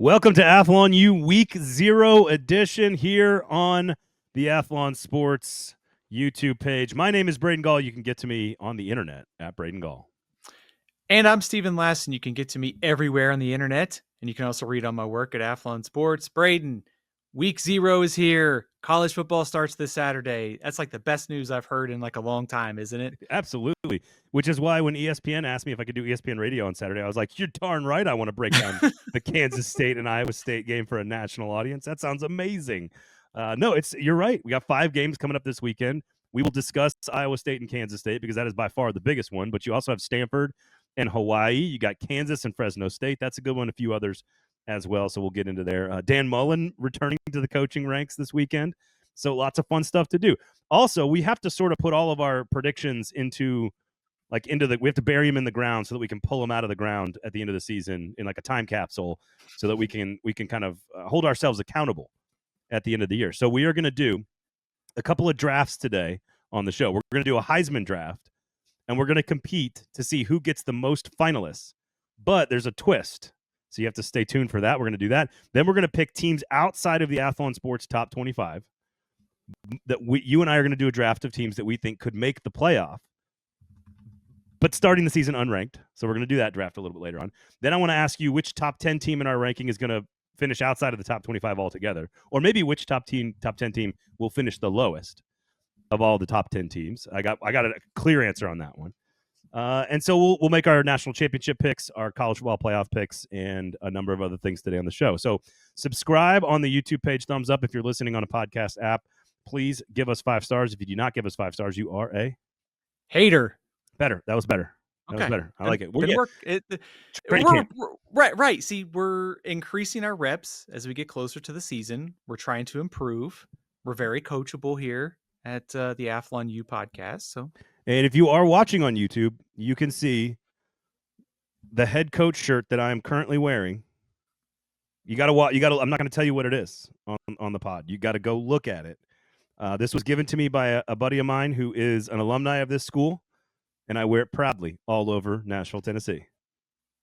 Welcome to Athlon U Week 0 edition here on the Athlon Sports YouTube page. My name is Braden Gall. You can get to me on the internet at Braden Gall. And I'm Stephen Lassen. You can get to me everywhere on the internet. And you can also read on my work at Athlon Sports. Braden, Week 0 is here. College football starts this Saturday. That's like the best news I've heard in like a long time, isn't it? Absolutely. Which is why when ESPN asked me if I could do ESPN radio on Saturday, I was like, you're darn right I want to break down the Kansas State and Iowa State game for a national audience. That sounds amazing. No, you're right. We got 5 games coming up this weekend. We will discuss Iowa State and Kansas State because that is by far the biggest one. But you also have Stanford and Hawaii. You got Kansas and Fresno State. That's a good one. A few others as well. So we'll get into there. Dan Mullen returning to the coaching ranks this weekend. So lots of fun stuff to do. Also, we have to sort of put all of our predictions into we have to bury them in the ground so that we can pull them out of the ground at the end of the season in like a time capsule so that we can kind of hold ourselves accountable at the end of the year. So we are going to do a couple of drafts today on the show. We're going to do a Heisman draft, and we're going to compete to see who gets the most finalists. But there's a twist, so you have to stay tuned for that. We're going to do that. Then we're going to pick teams outside of the Athlon Sports Top 25 that you and I are going to do a draft of teams that we think could make the playoff, but starting the season unranked. So we're going to do that draft a little bit later on. Then I want to ask you which top 10 team in our ranking is going to finish outside of the top 25 altogether, or maybe which top 10 team will finish the lowest of all the top 10 teams. I got a clear answer on that one. And so we'll make our national championship picks, our college football playoff picks, and a number of other things today on the show. So subscribe on the YouTube page, thumbs up if you're listening on a podcast app. Please give us 5 stars. If you do not give us 5 stars, you are a hater. Better. That was better. That was better. I like it. Right. See, we're increasing our reps as we get closer to the season. We're trying to improve. We're very coachable here at the Athlon U podcast. So, and if you are watching on YouTube, you can see the head coach shirt that I am currently wearing. You got to watch. I'm not going to tell you what it is on the pod. You got to go look at it. This was given to me by a buddy of mine who is an alumni of this school, and I wear it proudly all over Nashville, Tennessee,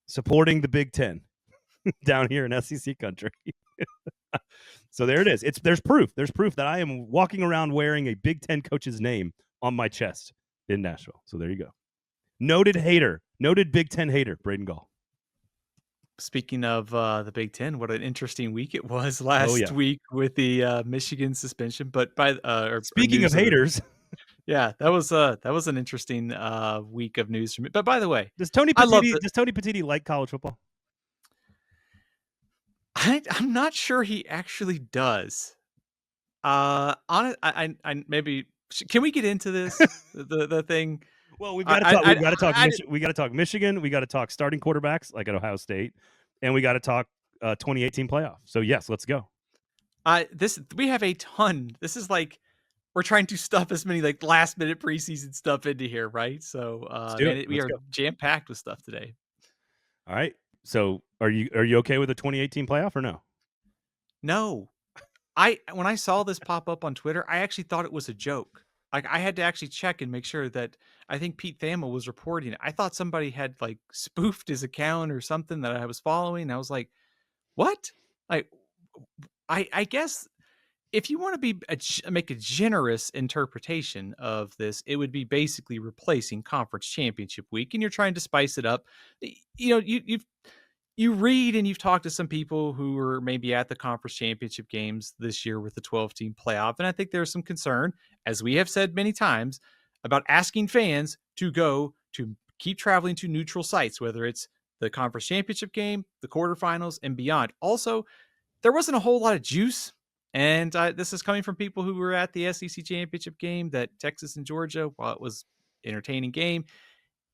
supporting the Big Ten down here in SEC country. So there it is. There's proof. There's proof that I am walking around wearing a Big Ten coach's name on my chest in Nashville. So there you go. Noted Big Ten hater, Braden Gall. Speaking of the Big Ten, what an interesting week it was last week with the Michigan suspension. But speaking of haters, yeah, that was an interesting week of news for me. But by the way, does Tony Petitti like college football? I'm not sure he actually does. I maybe can we get into this the thing? Well, we got to talk Michigan. We got to talk starting quarterbacks like at Ohio State, and we got to talk 2018 playoff. So yes, let's go. We have a ton. This is like we're trying to stuff as many like last minute preseason stuff into here, right? So we are jam packed with stuff today. All right. So are you okay with the 2018 playoff or no? No. When I saw this pop up on Twitter, I actually thought it was a joke. Like I had to actually check and make sure that I think Pete Thamel was reporting it. I thought somebody had like spoofed his account or something that I was following. I was like, what? Like, I guess if you want to make a generous interpretation of this, it would be basically replacing conference championship week, and you're trying to spice it up. You know, you read and you've talked to some people who were maybe at the conference championship games this year with the 12-team playoff. And I think there's some concern, as we have said many times, about asking fans to keep traveling to neutral sites, whether it's the conference championship game, the quarterfinals, and beyond. Also, there wasn't a whole lot of juice. And this is coming from people who were at the SEC championship game, that Texas and Georgia, while it was an entertaining game,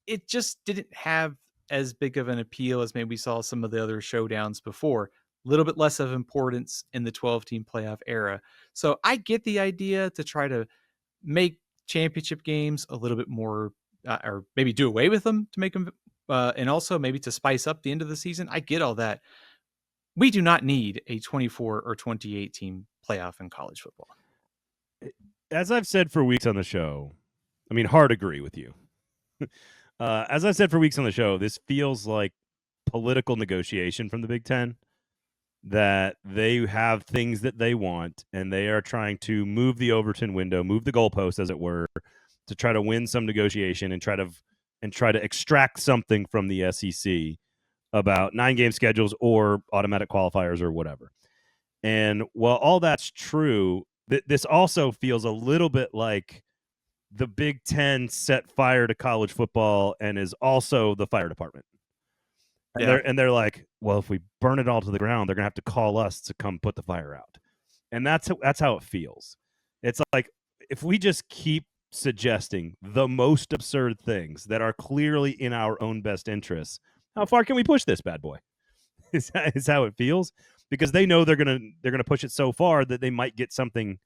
it just didn't have as big of an appeal as maybe we saw some of the other showdowns before. A little bit less of importance in the 12-team playoff era. So I get the idea to try to make championship games a little bit more, or maybe do away with them to make them, and also maybe to spice up the end of the season. I get all that. We do not need a 24 or 28 team playoff in college football. As I've said for weeks on the show, I mean, hard agree with you. As I've said for weeks on the show, this feels like political negotiation from the Big Ten. that they have things that they want, and they are trying to move the Overton window, move the goalpost, as it were, to try to win some negotiation and try to extract something from the SEC about 9-game schedules or automatic qualifiers or whatever. And while all that's true, this also feels a little bit like the Big Ten set fire to college football and is also the fire department. And Yeah. they're like, well, if we burn it all to the ground, they're gonna have to call us to come put the fire out. And that's how it feels. It's like, if we just keep suggesting the most absurd things that are clearly in our own best interests, how far can we push this bad boy? Is how it feels, because they know they're gonna push it so far that they might get something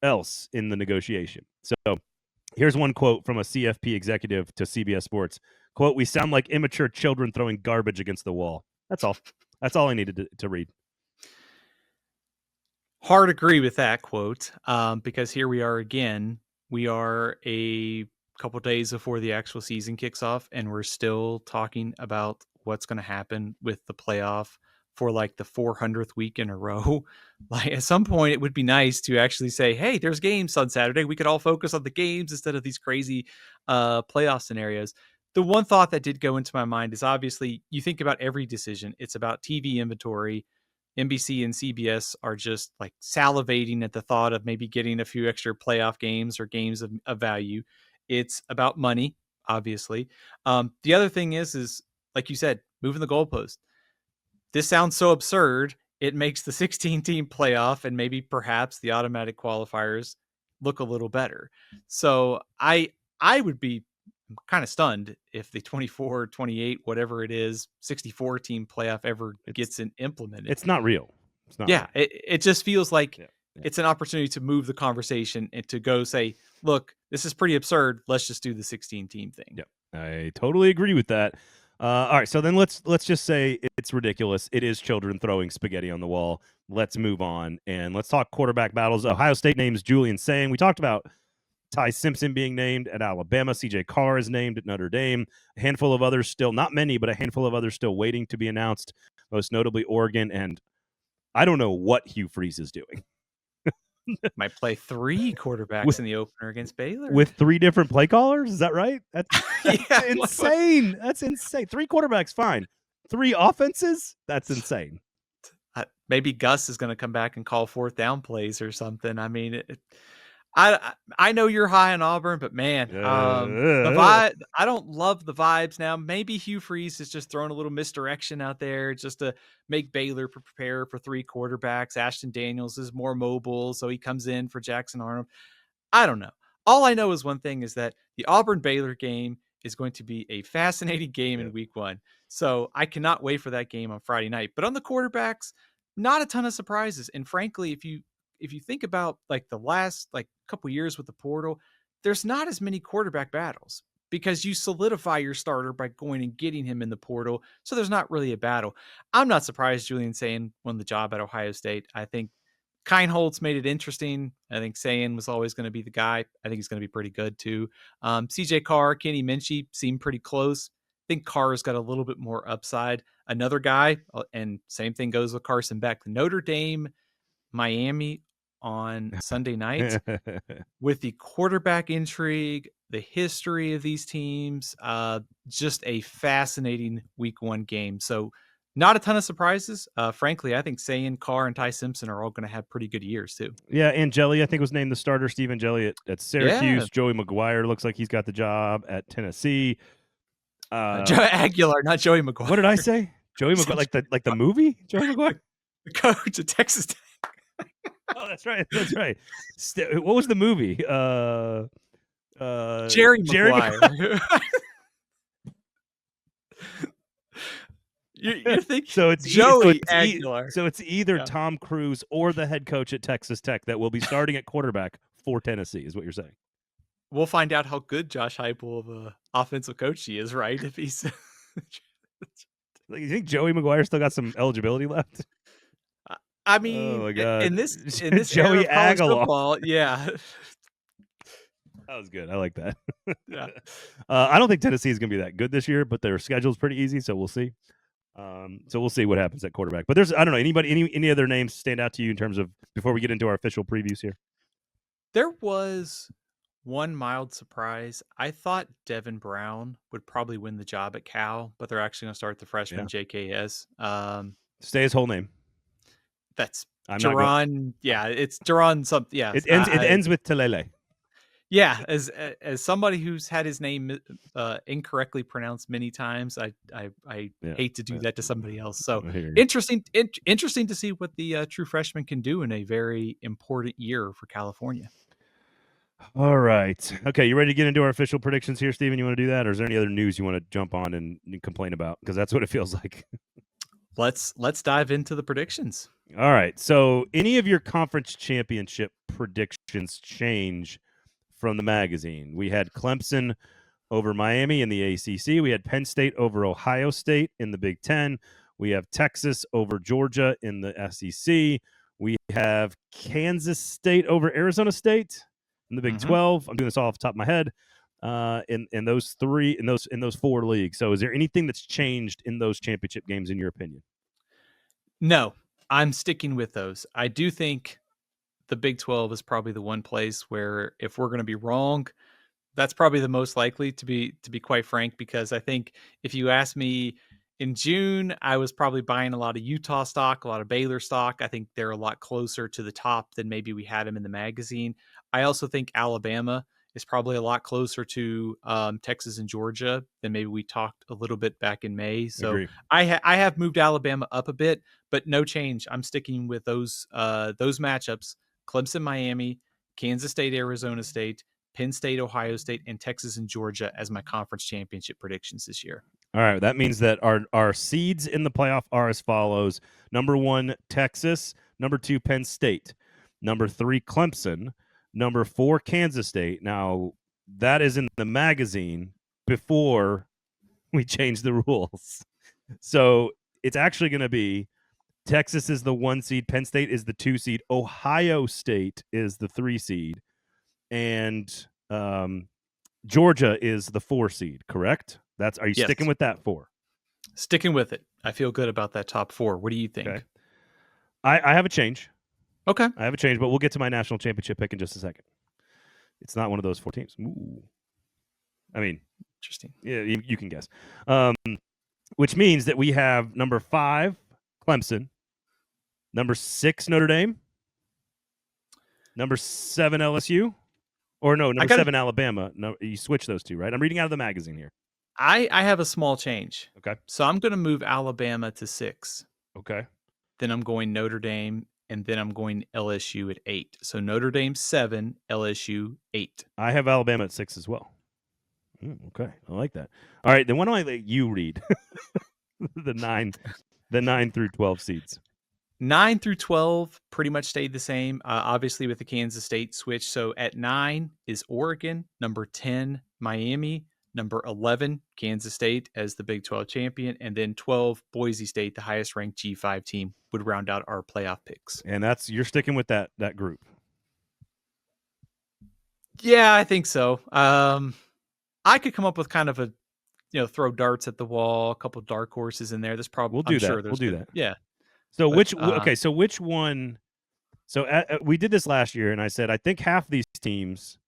else in the negotiation. So here's one quote from a CFP executive to CBS Sports. Quote, "We sound like immature children throwing garbage against the wall." That's all. That's all I needed to read. Hard agree with that quote, because here we are again. We are a couple days before the actual season kicks off, and we're still talking about what's going to happen with the playoff for like the 400th week in a row. Like, at some point, it would be nice to actually say, "Hey, there's games on Saturday. We could all focus on the games instead of these crazy playoff scenarios." The one thought that did go into my mind is, obviously, you think about every decision. It's about TV inventory. NBC and CBS are just like salivating at the thought of maybe getting a few extra playoff games or games of value. It's about money, obviously. The other thing is like you said, moving the goalpost. This sounds so absurd. It makes the 16-team playoff and maybe perhaps the automatic qualifiers look a little better. So I would be kind of stunned if the 24, 28, whatever it is, 64 team playoff ever gets implemented. It's not real. It's not. Yeah, real. it just feels like Yeah. it's an opportunity to move the conversation and to go say, look, this is pretty absurd. Let's just do the 16-team thing. Yep, I totally agree with that. All right, so then let's just say it's ridiculous. It is children throwing spaghetti on the wall. Let's move on and let's talk quarterback battles. Ohio State names Julian Saying. We talked about Ty Simpson being named at Alabama. CJ Carr is named at Notre Dame. A handful of others still, not many, but a handful of others still waiting to be announced, most notably Oregon. And I don't know what Hugh Freeze is doing. Might play 3 quarterbacks in the opener against Baylor. With 3 different play callers? Is that right? That's Yeah, insane. That's insane. 3 quarterbacks, fine. 3 offenses? That's insane. Maybe Gus is going to come back and call 4th down plays or something. I mean, I know you're high on Auburn, but man, the vibe, I don't love the vibes now. Maybe Hugh Freeze is just throwing a little misdirection out there just to make Baylor prepare for 3 quarterbacks. Ashton Daniels is more mobile, so he comes in for Jackson Arnold. I don't know. All I know is one thing, is that the Auburn-Baylor game is going to be a fascinating game in week 1. So I cannot wait for that game on Friday night. But on the quarterbacks, not a ton of surprises. And frankly, if you think about like the last like couple years with the portal, there's not as many quarterback battles because you solidify your starter by going and getting him in the portal. So there's not really a battle. I'm not surprised Julian Sayin won the job at Ohio State. I think Keinholz made it interesting. I think Sayin was always going to be the guy. I think he's going to be pretty good too. CJ Carr, Kenny Minchie seemed pretty close. I think Carr's got a little bit more upside. Another guy, and same thing goes with Carson Beck. Notre Dame, Miami on Sunday night with the quarterback intrigue, the history of these teams, just a fascinating week 1 game. So not a ton of surprises. Frankly, I think Sayin, Carr, and Ty Simpson are all going to have pretty good years too. Yeah, Angeli, I think, was named the starter. Stephen Jelly at Syracuse. Yeah. Joey McGuire looks like he's got the job at Tennessee. Joe Aguilar, not Joey McGuire. What did I say? Joey McGuire, like the movie? Joey McGuire? The coach at Texas Tech. Oh, that's right. That's right. What was the movie? Jerry Maguire. You think so? It's Joey Aguilar. So it's either Tom Cruise or the head coach at Texas Tech that will be starting at quarterback for Tennessee, is what you're saying. We'll find out how good Josh Heupel of a offensive coach he is, right? If he's you think Joey McGuire still got some eligibility left? I mean, oh my God. in this Joey Aguilar. Football, yeah. That was good. I like that. Yeah. I don't think Tennessee is going to be that good this year, but their schedule is pretty easy, so we'll see. So we'll see what happens at quarterback. But there's, I don't know, any other names stand out to you in terms of, before we get into our official previews here? There was one mild surprise. I thought Devin Brown would probably win the job at Cal, but they're actually going to start the freshman JKS. Say his whole name. That's I'm not going. Duran. Yeah, it's Duran. Something. Yeah, It ends with Talele. yeah. As somebody who's had his name incorrectly pronounced many times, I hate to do that to somebody else. So interesting to see what the true freshman can do in a very important year for California. All right. Okay, you ready to get into our official predictions here, Steven? You want to do that, or is there any other news you want to jump on and complain about? Because that's what it feels like. Let's dive into the predictions. All right. So, any of your conference championship predictions change from the magazine? We had Clemson over Miami in the ACC. We had Penn State over Ohio State in the Big Ten. We have Texas over Georgia in the SEC. We have Kansas State over Arizona State in the Big 12. I'm doing this all off the top of my head. In those four leagues. So, is there anything that's changed in those championship games, in your opinion? No, I'm sticking with those. I do think the Big 12 is probably the one place where, if we're going to be wrong, that's probably the most likely, to be quite frank, because I think if you ask me in June, I was probably buying a lot of Utah stock, a lot of Baylor stock. I think they're a lot closer to the top than maybe we had them in the magazine. I also think Alabama is probably a lot closer to Texas and Georgia than maybe we talked a little bit back in May. So Agree. I have moved Alabama up a bit, but no change. I'm sticking with those matchups: Clemson, Miami, Kansas State, Arizona State, Penn State, Ohio State, and Texas and Georgia as my conference championship predictions this year. All right. That means that our seeds in the playoff are as follows. Number 1, Texas. Number 2, Penn State. Number 3, Clemson. Number 4, Kansas State. Now, that is in the magazine before we change the rules. So it's actually going to be Texas is the 1 seed. Penn State is the 2 seed. Ohio State is the 3 seed. And Georgia is the 4 seed, correct? Are you sticking with that 4? Sticking with it. I feel good about that top 4. What do you think? Okay. I have a change. Okay. I have a change, but we'll get to my national championship pick in just a second. It's not one of those 4 teams. Ooh. I mean, interesting. Yeah, you can guess. Which means that we have number 5, Clemson, number 6, Notre Dame, number 7, LSU, or no, number 7, Alabama. No, you switch those two, right? I'm reading out of the magazine here. I have a small change. Okay. So I'm going to move Alabama to 6. Okay. Then I'm going Notre Dame, and then I'm going LSU at 8. So Notre Dame 7, LSU 8. I have Alabama at 6 as well. Okay, I like that. All right, then why don't I let you read the 9 through 12 seeds? 9 through 12 pretty much stayed the same, obviously with the Kansas State switch. So at 9 is Oregon, number 10, Miami, number 11, Kansas State as the Big 12 champion, and then 12, Boise State, the highest ranked G5 team, would round out our playoff picks. And you're sticking with that group. Yeah, I think so. I could come up with kind of a, throw darts at the wall, a couple of dark horses in there. There's probably, we'll do that. Yeah. So which one? So we did this last year, and I said I think half these teams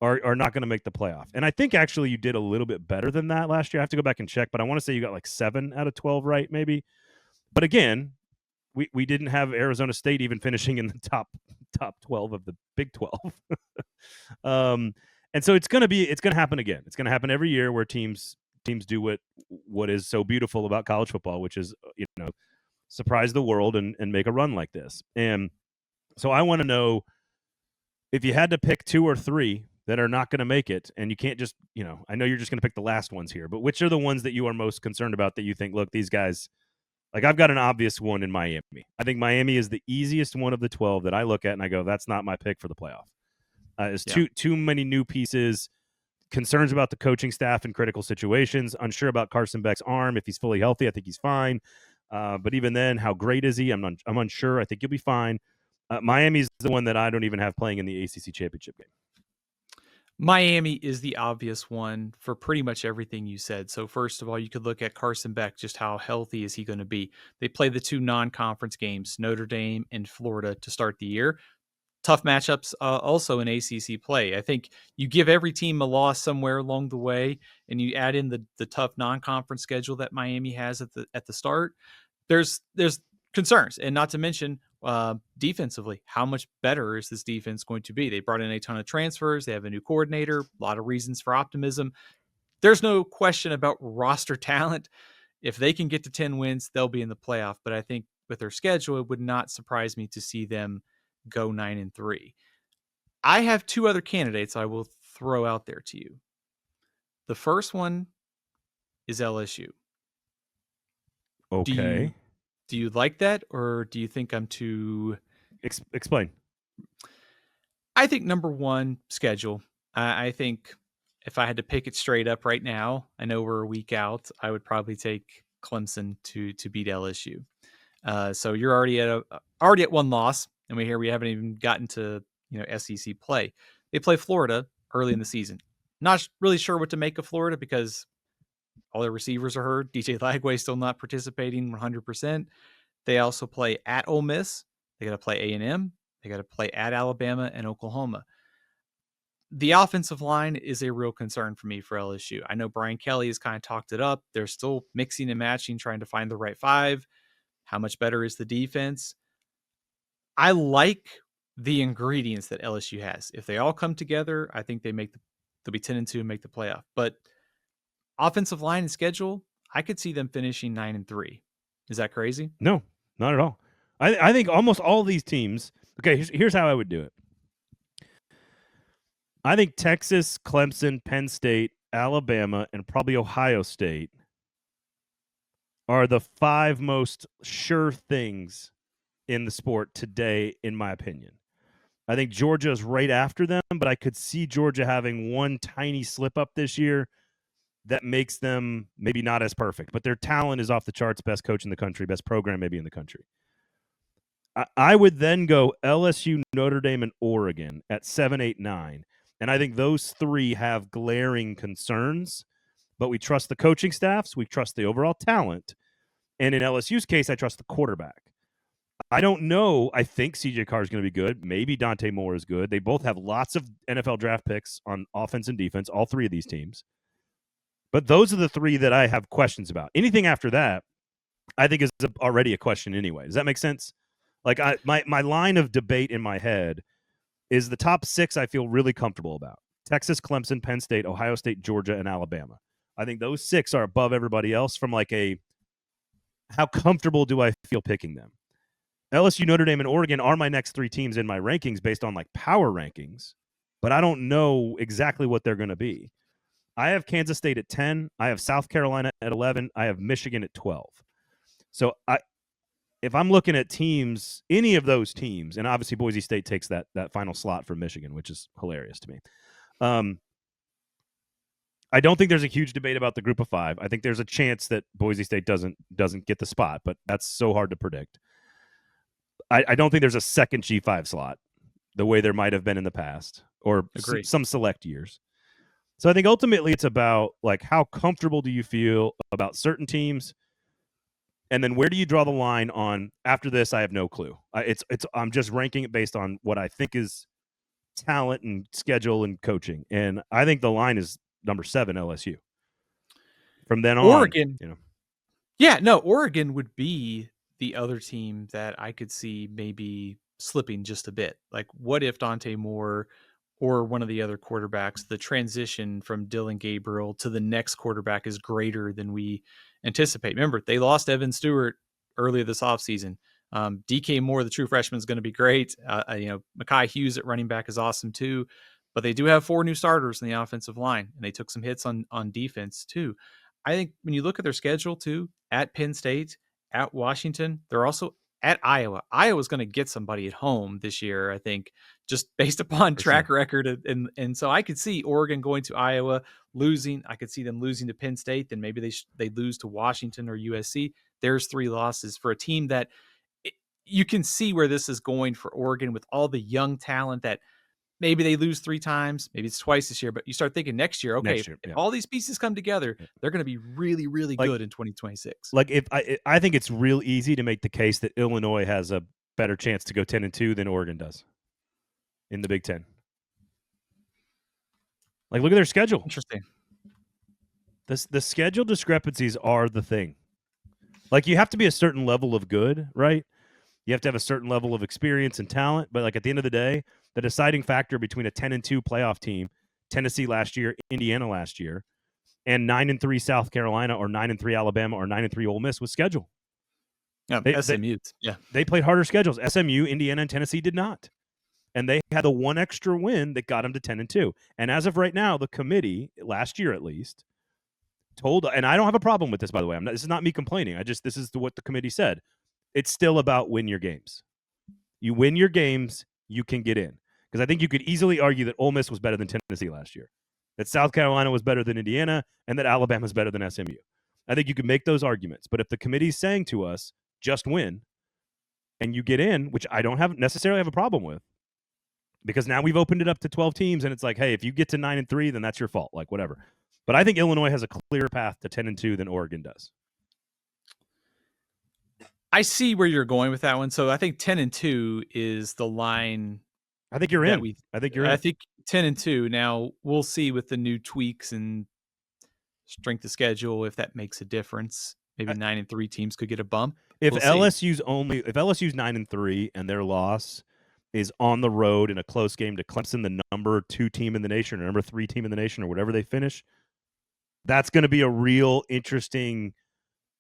are not going to make the playoff, and I think actually you did a little bit better than that last year. I have to go back and check, but I want to say you got like 7 out of 12 right, maybe. But again, we didn't have Arizona State even finishing in the top 12 of the Big 12. And so it's going to happen again. It's going to happen every year where teams do what is so beautiful about college football, which is, surprise the world and make a run like this. And so I want to know, if you had to pick 2 or 3 that are not going to make it, and you can't just, I know you're just going to pick the last ones here, but which are the ones that you are most concerned about, that you think, look, these guys, like, I've got an obvious one in Miami. I think Miami is the easiest one of the 12 that I look at and I go, that's not my pick for the playoff. It's too many new pieces, concerns about the coaching staff in critical situations, unsure about Carson Beck's arm. If he's fully healthy, I think he's fine. But even then, how great is he? I'm unsure. I think you'll be fine. Miami's the one that I don't even have playing in the ACC championship game. Miami is the obvious one for pretty much everything you said. So first of all, you could look at Carson Beck, just how healthy is he going to be? They play the two non-conference games, Notre Dame and Florida, to start the year. Tough matchups also in ACC play. I think you give every team a loss somewhere along the way, and you add in the tough non-conference schedule that Miami has at the start. There's concerns, and not to mention defensively, how much better is this defense going to be? They brought in a ton of transfers. They have a new coordinator. A lot of reasons for optimism. There's no question about roster talent. If they can get to 10 wins, they'll be in the playoff. But I think with their schedule, it would not surprise me to see them go 9-3. I have two other candidates I will throw out there to you. The first one is LSU. Okay. Do you like that, or do you think I'm too... Explain. I think number one, schedule. I think if I had to pick it straight up right now, I know we're a week out, I would probably take Clemson to beat LSU. So you're already at one loss, and we haven't even gotten to SEC play. They play Florida early in the season. Not really sure what to make of Florida because all their receivers are hurt. DJ Lagway still not participating 100%. They also play at Ole Miss. They got to play A&M. They got to play at Alabama and Oklahoma. The offensive line is a real concern for me for LSU. I know Brian Kelly has kind of talked it up. They're still mixing and matching, trying to find the right five. How much better is the defense? I like the ingredients that LSU has. If they all come together, I think they'll be 10-2 and make the playoff. But offensive line and schedule, I could see them finishing 9-3. Is that crazy? No, not at all. I think almost all these teams. Okay, here's how I would do it. I think Texas, Clemson, Penn State, Alabama, and probably Ohio State are the 5 most sure things in the sport today, in my opinion. I think Georgia is right after them, but I could see Georgia having one tiny slip up this year that makes them maybe not as perfect. But their talent is off the charts, best coach in the country, best program maybe in the country. I would then go LSU, Notre Dame, and Oregon at 7, 8, 9. And I think those 3 have glaring concerns, but we trust the coaching staffs. We trust the overall talent. And in LSU's case, I trust the quarterback. I don't know. I think CJ Carr is going to be good. Maybe Dante Moore is good. They both have lots of NFL draft picks on offense and defense, all 3 of these teams. But those are the 3 that I have questions about. Anything after that, I think is already a question anyway. Does that make sense? Like my line of debate in my head is the top 6 I feel really comfortable about. Texas, Clemson, Penn State, Ohio State, Georgia, and Alabama. I think those 6 are above everybody else from like a how comfortable do I feel picking them. LSU, Notre Dame, and Oregon are my next 3 teams in my rankings based on like power rankings, but I don't know exactly what they're going to be. I have Kansas State at 10. I have South Carolina at 11. I have Michigan at 12. So if I'm looking at teams, any of those teams, and obviously Boise State takes that final slot from Michigan, which is hilarious to me. I don't think there's a huge debate about the group of 5. I think there's a chance that Boise State doesn't get the spot, but that's so hard to predict. I don't think there's a second G5 slot the way there might have been in the past or some select years. So I think ultimately it's about like how comfortable do you feel about certain teams, and then where do you draw the line on after this? I have no clue. I'm just ranking it based on what I think is talent and schedule and coaching, and I think the line is number 7 LSU. From then on, Oregon, Oregon would be the other team that I could see maybe slipping just a bit. Like, what if Dante Moore or one of the other quarterbacks, the transition from Dylan Gabriel to the next quarterback is greater than we anticipate? Remember, they lost Evan Stewart earlier this offseason. DK Moore, the true freshman, is going to be great. Mekhi Hughes at running back is awesome too. But they do have 4 new starters in the offensive line, and they took some hits on defense too. I think when you look at their schedule too, at Penn State, at Washington, they're also at Iowa. Iowa's going to get somebody at home this year, I think, just based upon track record. And so I could see Oregon going to Iowa, losing. I could see them losing to Penn State. Then maybe they lose to Washington or USC. There's 3 losses for a team that you can see where this is going for Oregon with all the young talent that maybe they lose 3 times, maybe it's twice this year, but you start thinking next year, okay, Next year, if yeah. all these pieces come together, Yeah. they're going to be really, really Like- good in 2026. Like if I think it's real easy to make the case that Illinois has a better chance to go 10-2 than Oregon does in the Big Ten. Like, look at their schedule. Interesting. The schedule discrepancies are the thing. Like, you have to be a certain level of good, right? You have to have a certain level of experience and talent. But like at the end of the day, the deciding factor between a 10-2 playoff team, Tennessee last year, Indiana last year, and 9-3 South Carolina or 9-3 Alabama or 9-3 Ole Miss was schedule. Yeah, SMU. Yeah. They played harder schedules. SMU, Indiana, and Tennessee did not. And they had the one extra win that got them to 10-2. And as of right now, the committee, last year at least, told, and I don't have a problem with this, by the way. This is not me complaining. This is what the committee said. It's still about win your games. You win your games, you can get in. Because I think you could easily argue that Ole Miss was better than Tennessee last year, that South Carolina was better than Indiana, and that Alabama is better than SMU. I think you could make those arguments. But if the committee's saying to us, just win, and you get in, which I don't necessarily have a problem with, because now we've opened it up to 12 teams, and it's like, hey, if you get to 9-3, then that's your fault, like whatever. But I think Illinois has a clearer path to 10-2 than Oregon does. I see where you're going with that one. So I think 10-2 is the line. I think you're in. I think 10-2. Now we'll see with the new tweaks and strength of schedule if that makes a difference. Maybe 9-3 teams could get a bump. If LSU's 9-3 and their loss is on the road in a close game to Clemson, the number 2 team in the nation or number 3 team in the nation or whatever they finish, that's going to be a real interesting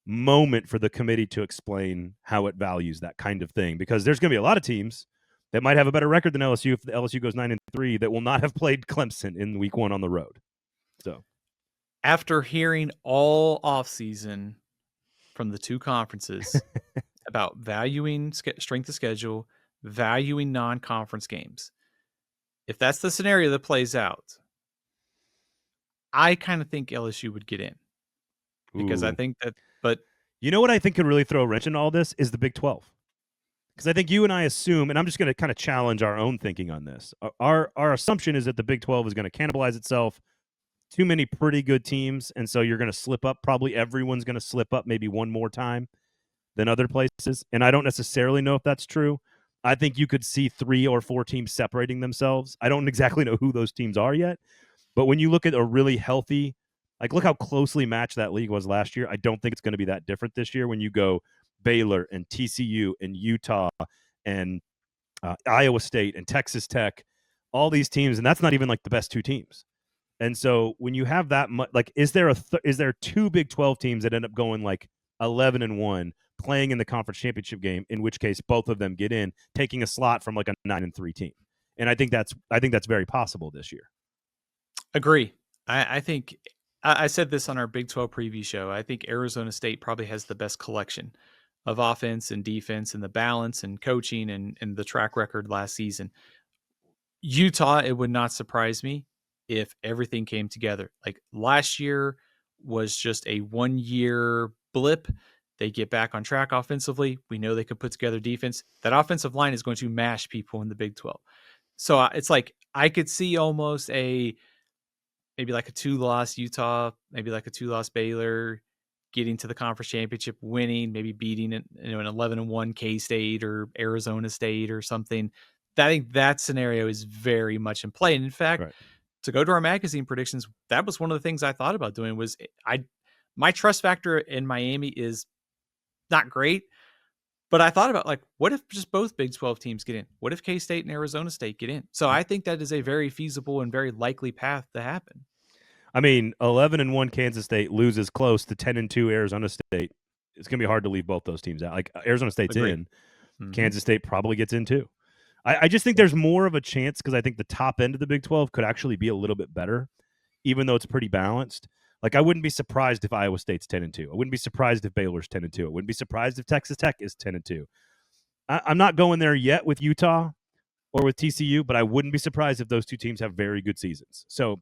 moment for the committee to explain how it values that kind of thing, because there's going to be a lot of teams that might have a better record than LSU if the LSU goes 9-3 that will not have played Clemson in week 1 on the road. So after hearing all offseason from the 2 conferences about valuing strength of schedule, valuing non-conference games, if that's the scenario that plays out, I kind of think LSU would get in. Because I think that, but you know what I think could really throw a wrench in all this is the Big 12. Because I think you and I assume, and I'm just going to kind of challenge our own thinking on this. Our assumption is that the Big 12 is going to cannibalize itself. Too many pretty good teams, and so you're going to slip up. Probably everyone's going to slip up maybe one more time than other places. And I don't necessarily know if that's true. I think you could see 3 or 4 teams separating themselves. I don't exactly know who those teams are yet. But when you look at a really healthy, like look how closely matched that league was last year. I don't think it's going to be that different this year when you go Baylor and TCU and Utah and Iowa State and Texas Tech, all these teams, and that's not even like the best 2 teams. And so when you have that much, like, is there 2 Big 12 teams that end up going like 11-1, playing in the conference championship game, in which case both of them get in, taking a slot from like a 9-3 team? And I think that's very possible this year. Agree. I think I said this on our Big 12 preview show. I think Arizona State probably has the best collection of offense and defense and the balance and coaching and the track record last season. Utah, it would not surprise me if everything came together. Like last year was just a 1-year blip. They get back on track offensively. We know they can put together defense. That offensive line is going to mash people in the Big 12. So it's like I could see almost maybe like a 2-loss Utah, maybe like a 2-loss Baylor, getting to the conference championship, winning, maybe beating an 11-1 K-State or Arizona State or something. I think that scenario is very much in play. And in fact, to go to our magazine predictions, that was one of the things I thought about doing. Was my trust factor in Miami is not great, but I thought about like, what if just both Big 12 teams get in? What if K-State and Arizona State get in? So I think that is a very feasible and very likely path to happen. I mean, 11-1 Kansas State loses close to 10-2 Arizona State. It's going to be hard to leave both those teams out. Like Arizona State's in. Mm-hmm. Kansas State probably gets in too. I just think there's more of a chance because I think the top end of the Big 12 could actually be a little bit better, even though it's pretty balanced. Like I wouldn't be surprised if Iowa State's 10-2. I wouldn't be surprised if Baylor's 10-2. I wouldn't be surprised if Texas Tech is 10-2. I'm not going there yet with Utah or with TCU, but I wouldn't be surprised if those 2 teams have very good seasons. So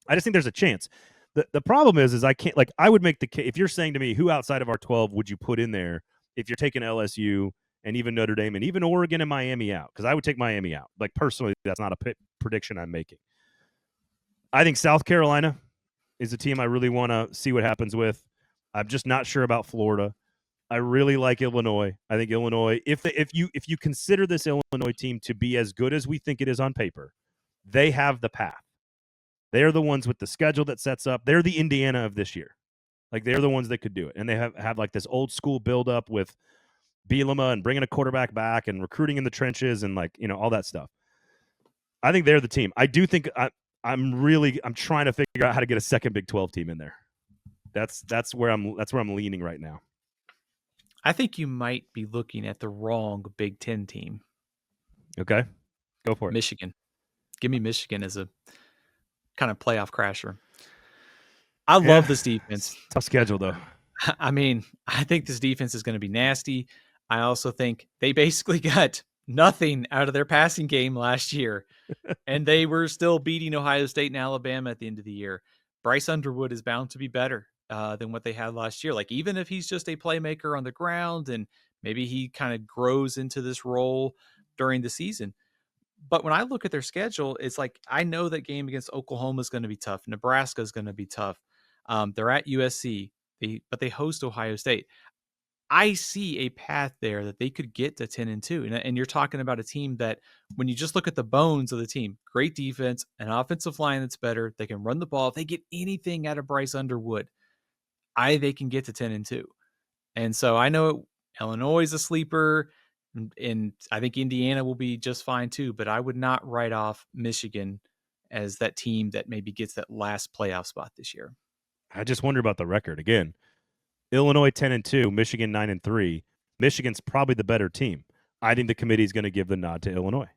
I just think there's a chance. The problem is I can't, like, I would make the case, if you're saying to me, who outside of our 12 would you put in there if you're taking LSU and even Notre Dame and even Oregon and Miami out, because I would take Miami out. Like, personally, that's not a prediction I'm making. I think South Carolina is a team I really want to see what happens with. I'm just not sure about Florida. I really like Illinois. I think Illinois, if you consider this Illinois team to be as good as we think it is on paper, they have the path. They're the ones with the schedule that sets up. They're the Indiana of this year. Like, they're the ones that could do it. And they have like this old school buildup with Bielema and bringing a quarterback back and recruiting in the trenches and, like, all that stuff. I think they're the team. I do think I'm trying to figure out how to get a second Big 12 team in there. That's where I'm leaning right now. I think you might be looking at the wrong Big 10 team. Okay. Go for it. Michigan. Give me Michigan as a kind of playoff crasher. I love this defense. Tough schedule, though. I mean, I think this defense is going to be nasty. I also think they basically got nothing out of their passing game last year, and they were still beating Ohio State and Alabama at the end of the year. Bryce Underwood is bound to be better than what they had last year. Like, even if he's just a playmaker on the ground and maybe he kind of grows into this role during the season. But when I look at their schedule, it's like, I know that game against Oklahoma is going to be tough. Nebraska is going to be tough. They're at USC, but they host Ohio State. I see a path there that they could get to 10-2. And you're talking about a team that, when you just look at the bones of the team, great defense, an offensive line that's better. They can run the ball. If they get anything out of Bryce Underwood, they can get to 10-2. And so I know Illinois is a sleeper, and I think Indiana will be just fine too, but I would not write off Michigan as that team that maybe gets that last playoff spot this year. I just wonder about the record again. Illinois 10-2, Michigan 9-3. Michigan's probably the better team. I think the committee is going to give the nod to Illinois.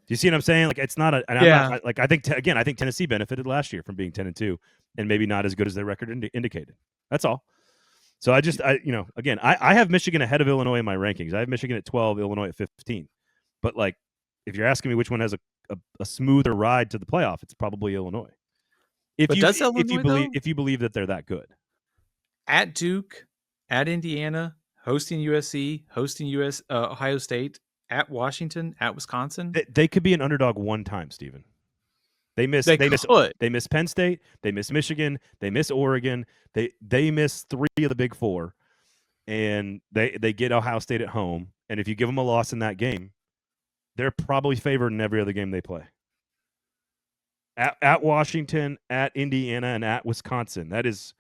Do you see what I'm saying? Like, it's not a. And Yeah. I'm not, like, I think Tennessee benefited last year from being 10-2, and maybe not as good as their record indicated. That's all. So I have Michigan ahead of Illinois in my rankings. I have Michigan at 12, Illinois at 15. But, like, if you're asking me which one has a smoother ride to the playoff, it's probably Illinois. If you believe that they're that good. At Duke, at Indiana, hosting USC, hosting Ohio State, at Washington, at Wisconsin. They could be an underdog one time, Stephen. They miss Penn State, they miss Michigan, they miss Oregon, they miss 3 of the Big 4, and they get Ohio State at home. And if you give them a loss in that game, they're probably favored in every other game they play. At Washington, at Indiana, and at Wisconsin. That is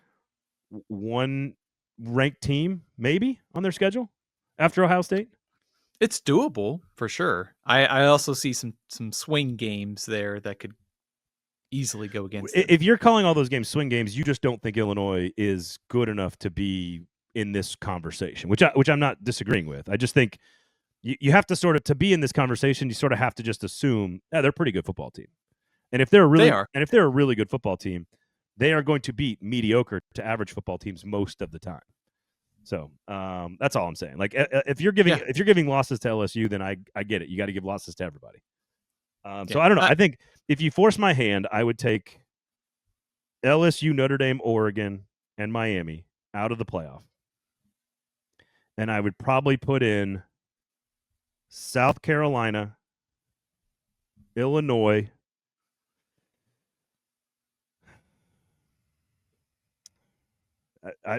one ranked team maybe on their schedule after Ohio State. It's doable for sure. I also see some swing games there that could easily go against them. If you're calling all those games swing games, you just don't think Illinois is good enough to be in this conversation, which I'm not disagreeing with. I just think you have to sort of, to be in this conversation, you sort of have to just assume they're a pretty good football team. And if they're a really good football team, they are going to beat mediocre to average football teams most of the time. So that's all I'm saying. Like, if you're giving losses to LSU, then I get it. You got to give losses to everybody. So I don't know. I think if you force my hand, I would take LSU, Notre Dame, Oregon, and Miami out of the playoff. And I would probably put in South Carolina, Illinois,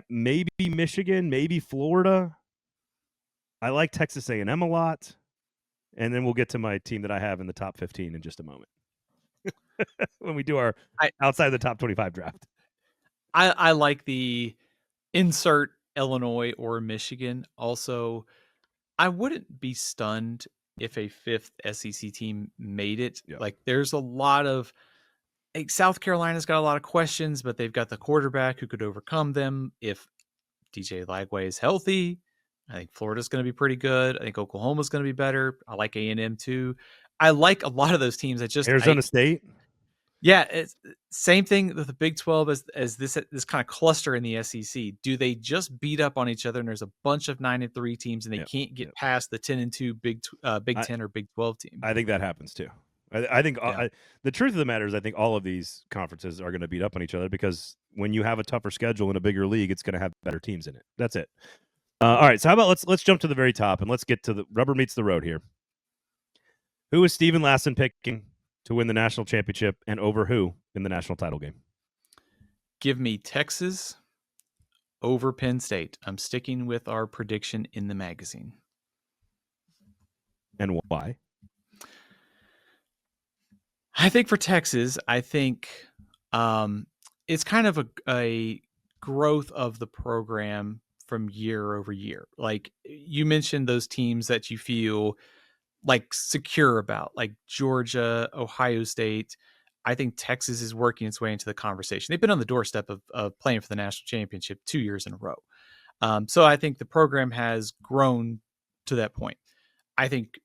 maybe Michigan, maybe Florida. I like Texas A&M a lot. And then we'll get to my team that I have in the top 15 in just a moment. When we do our outside the top 25 draft. I like the insert Illinois or Michigan. Also, I wouldn't be stunned if a 5th SEC team made it. Yeah. Like, there's a lot of, like, South Carolina's got a lot of questions, but they've got the quarterback who could overcome them if DJ Lagway is healthy. I think Florida's going to be pretty good. I think Oklahoma's going to be better. I like A&M too. I like a lot of those teams. Arizona State. Yeah, it's same thing with the Big 12 as this kind of cluster in the SEC. Do they just beat up on each other and there's a bunch of 9-3 teams and they can't get past the 10-2 Big 10 or Big 12 team? I think that happens too. I think the truth of the matter is I think all of these conferences are going to beat up on each other because when you have a tougher schedule in a bigger league, it's going to have better teams in it. That's it. All right, so how about let's jump to the very top and let's get to the rubber meets the road here. Who is Steven Lasson picking to win the national championship, and over who in the national title game? Give me Texas over Penn State. I'm sticking with our prediction in the magazine. And why? I think for Texas, it's kind of a growth of the program from year over year. Like you mentioned, those teams that you feel like secure about, like Georgia, Ohio State. I think Texas is working its way into the conversation. They've been on the doorstep of playing for the national championship 2 years in a row. So I think the program has grown to that point. I think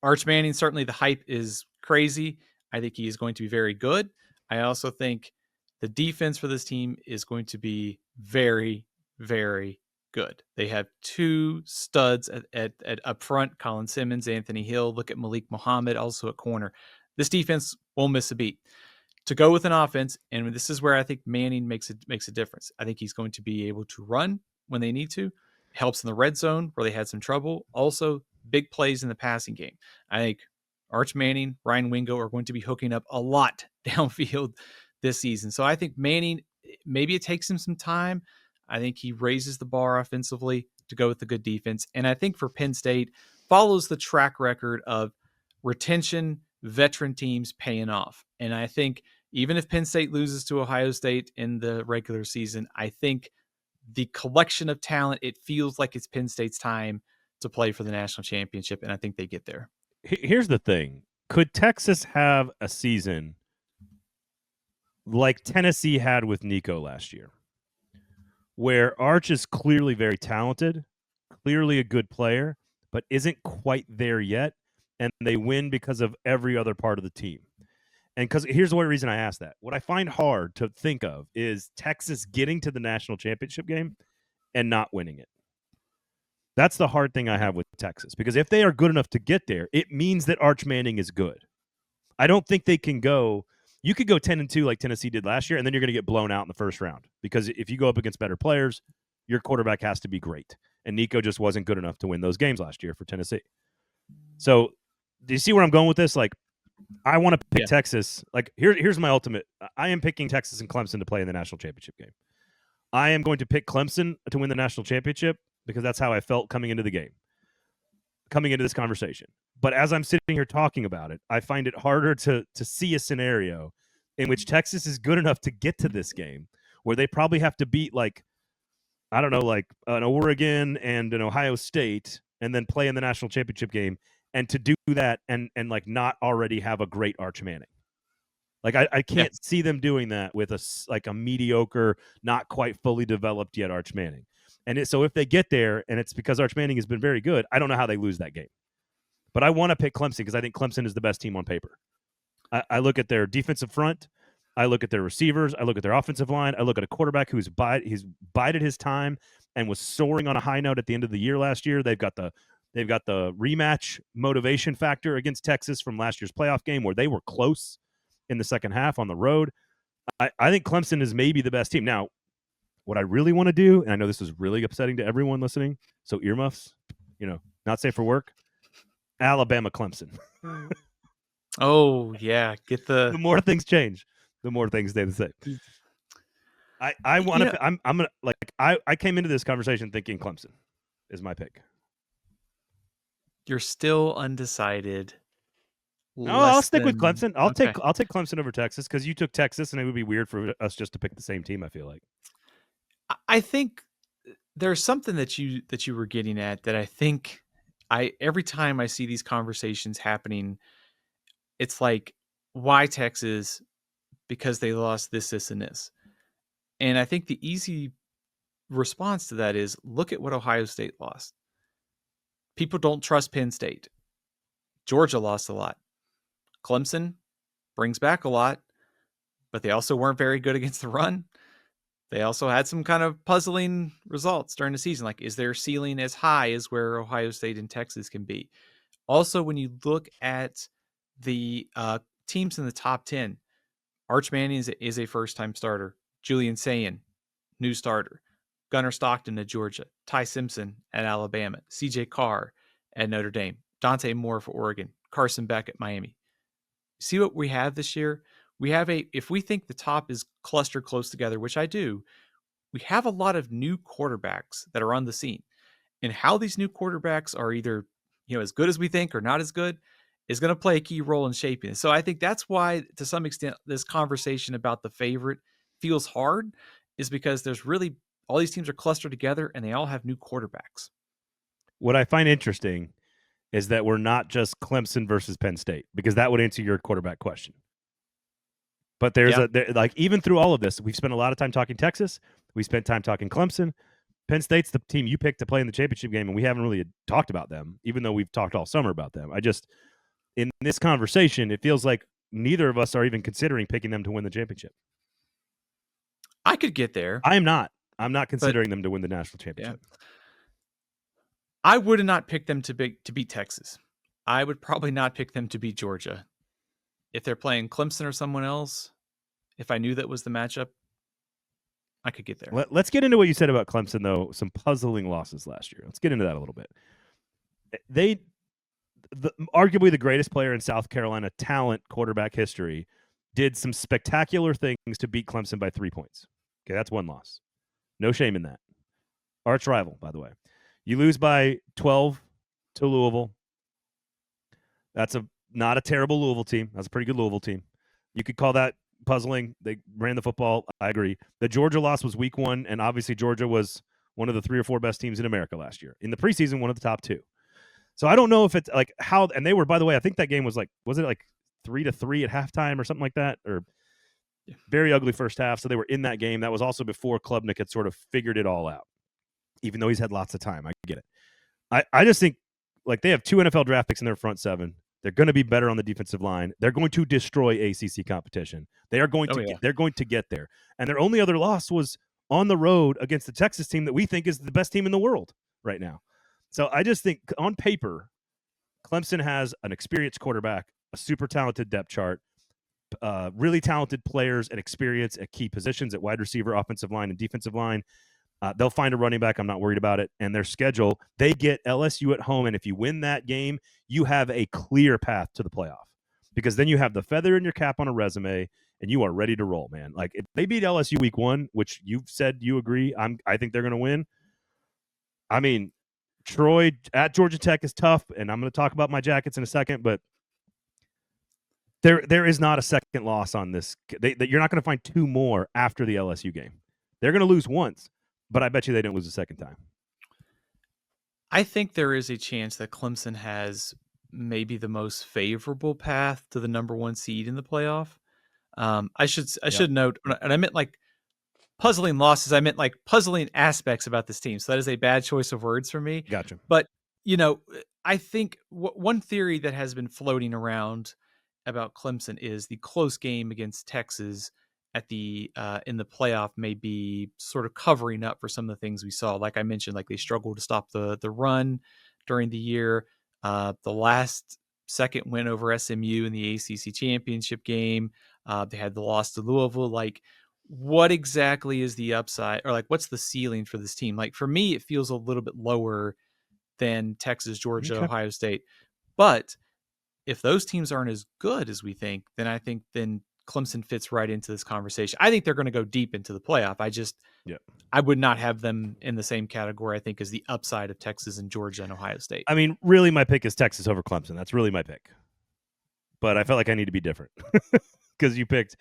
Arch Manning, certainly the hype is crazy. I think he is going to be very good. I also think the defense for this team is going to be very, very good. They have two studs at up front, Colin Simmons, Anthony Hill. Look at Malik Muhammad, also at corner. This defense won't miss a beat. To go with an offense, and this is where I think Manning makes a difference. I think he's going to be able to run when they need to. Helps in the red zone where they had some trouble. Also, big plays in the passing game. I think Arch Manning, Ryan Wingo are going to be hooking up a lot downfield this season. So I think Manning, maybe it takes him some time. I think he raises the bar offensively to go with the good defense. And I think for Penn State, follows the track record of retention, veteran teams paying off. And I think even if Penn State loses to Ohio State in the regular season, I think the collection of talent, it feels like it's Penn State's time to play for the national championship, and I think they get there. Here's the thing. Could Texas have a season like Tennessee had with Nico last year, where Arch is clearly very talented, clearly a good player, but isn't quite there yet, and they win because of every other part of the team? And because here's the reason I asked that. What I find hard to think of is Texas getting to the national championship game and not winning it. That's the hard thing I have with Texas, because if they are good enough to get there, it means that Arch Manning is good. I don't think they can go. You could go 10-2 like Tennessee did last year, and then you're going to get blown out in the first round, because if you go up against better players, your quarterback has to be great. And Nico just wasn't good enough to win those games last year for Tennessee. So do you see where I'm going with this? Like, I want to pick Texas. Like, here's my ultimate. I am picking Texas and Clemson to play in the national championship game. I am going to pick Clemson to win the national championship because that's how I felt coming into the game, coming into this conversation. But as I'm sitting here talking about it, I find it harder to see a scenario in which Texas is good enough to get to this game where they probably have to beat, like, I don't know, like an Oregon and an Ohio State and then play in the national championship game, and to do that and like not already have a great Arch Manning. Like, I can't see them doing that with a mediocre, not quite fully developed yet Arch Manning. And so if they get there and it's because Arch Manning has been very good, I don't know how they lose that game. But I want to pick Clemson because I think Clemson is the best team on paper. I look at their defensive front. I look at their receivers. I look at their offensive line. I look at a quarterback he's bided his time and was soaring on a high note at the end of the year last year. They've got the rematch motivation factor against Texas from last year's playoff game where they were close in the second half on the road. I think Clemson is maybe the best team. Now, what I really want to do, and I know this is really upsetting to everyone listening, so earmuffs, not safe for work, Alabama, Clemson. Oh, yeah. Get the more things change, the more things stay the same. I want to. I'm gonna, like, I came into this conversation thinking Clemson is my pick. You're still undecided. No, I'll stick with Clemson. I'll take Clemson over Texas because you took Texas, and it would be weird for us just to pick the same team, I feel like. I think there's something that you were getting at that I think every time I see these conversations happening, it's like, why Texas? Because they lost this, and this. And I think the easy response to that is look at what Ohio State lost. People don't trust Penn State. Georgia lost a lot. Clemson brings back a lot, but they also weren't very good against the run. They also had some kind of puzzling results during the season. Like, is their ceiling as high as where Ohio State and Texas can be? Also, when you look at the teams in the top 10, Arch Manning is a first-time starter. Julian Sayin, new starter. Gunnar Stockton at Georgia, Ty Simpson at Alabama, CJ Carr at Notre Dame, Dante Moore for Oregon, Carson Beck at Miami. See what we have this year? We have if we think the top is clustered close together, which I do, we have a lot of new quarterbacks that are on the scene. And how these new quarterbacks are either, as good as we think or not as good is going to play a key role in shaping it. So I think that's why, to some extent, this conversation about the favorite feels hard, is because there's really all these teams are clustered together and they all have new quarterbacks. What I find interesting is that we're not just Clemson versus Penn State, because that would answer your quarterback question. But there's even through all of this, we've spent a lot of time talking Texas. We spent time talking Clemson. Penn State's the team you picked to play in the championship game, and we haven't really talked about them, even though we've talked all summer about them. In this conversation, it feels like neither of us are even considering picking them to win the championship. I could get there. I am not. I'm not considering them to win the national championship. Yeah. I would not pick them to beat Texas. I would probably not pick them to beat Georgia. If they're playing Clemson or someone else, if I knew that was the matchup, I could get there. Let's get into what you said about Clemson, though. Some puzzling losses last year. Let's get into that a little bit. Arguably the greatest player in South Carolina talent quarterback history did some spectacular things to beat Clemson by 3 points. Okay, that's one loss. No shame in that. Arch rival, by the way. You lose by 12 to Louisville. That's not a terrible Louisville team. That's a pretty good Louisville team. You could call that puzzling. They ran the football. I agree. The Georgia loss was week 1, and obviously Georgia was one of the 3 or 4 best teams in America last year. In the preseason, one of the top 2. So I don't know if it's like how, and they were, by the way, I think that game was was it like 3-3 at halftime or something like that, or very ugly first half. So they were in that game. That was also before Klubnik had sort of figured it all out, even though he's had lots of time. I get it. I just think they have 2 NFL draft picks in their front 7. They're going to be better on the defensive line. They're going to destroy ACC competition. They are going they're going to get there. And their only other loss was on the road against the Texas team that we think is the best team in the world right now. So I just think on paper, Clemson has an experienced quarterback, a super talented depth chart, really talented players and experience at key positions at wide receiver, offensive line, and defensive line. They'll find a running back. I'm not worried about it. And their schedule, they get LSU at home. And if you win that game, you have a clear path to the playoff, because then you have the feather in your cap on a resume and you are ready to roll, man. Like, if they beat LSU week 1, which you've said you agree, I think they're going to win. I mean, Troy at Georgia Tech is tough, and I'm going to talk about my Jackets in a second, but there is not a second loss on this. You're not going to find 2 more after the LSU game. They're going to lose once, but I bet you they don't lose a second time. I think there is a chance that Clemson has maybe the most favorable path to the number 1 seed in the playoff. I should note, and I meant puzzling losses. I meant puzzling aspects about this team. So that is a bad choice of words for me. Gotcha. But, I think one theory that has been floating around about Clemson is the close game against Texas at in the playoff may be sort of covering up for some of the things we saw. Like I mentioned, they struggled to stop the run during the year. The last second win over SMU in the ACC championship game. They had the loss to Louisville. What exactly is the upside, or what's the ceiling for this team? For me, it feels a little bit lower than Texas, Georgia, okay, Ohio State. But if those teams aren't as good as we think, then I think Clemson fits right into this conversation. I think they're going to go deep into the playoff. I would not have them in the same category, I think, as the upside of Texas and Georgia and Ohio State. I mean, really, my pick is Texas over Clemson. That's really my pick. But I felt like I need to be different because you picked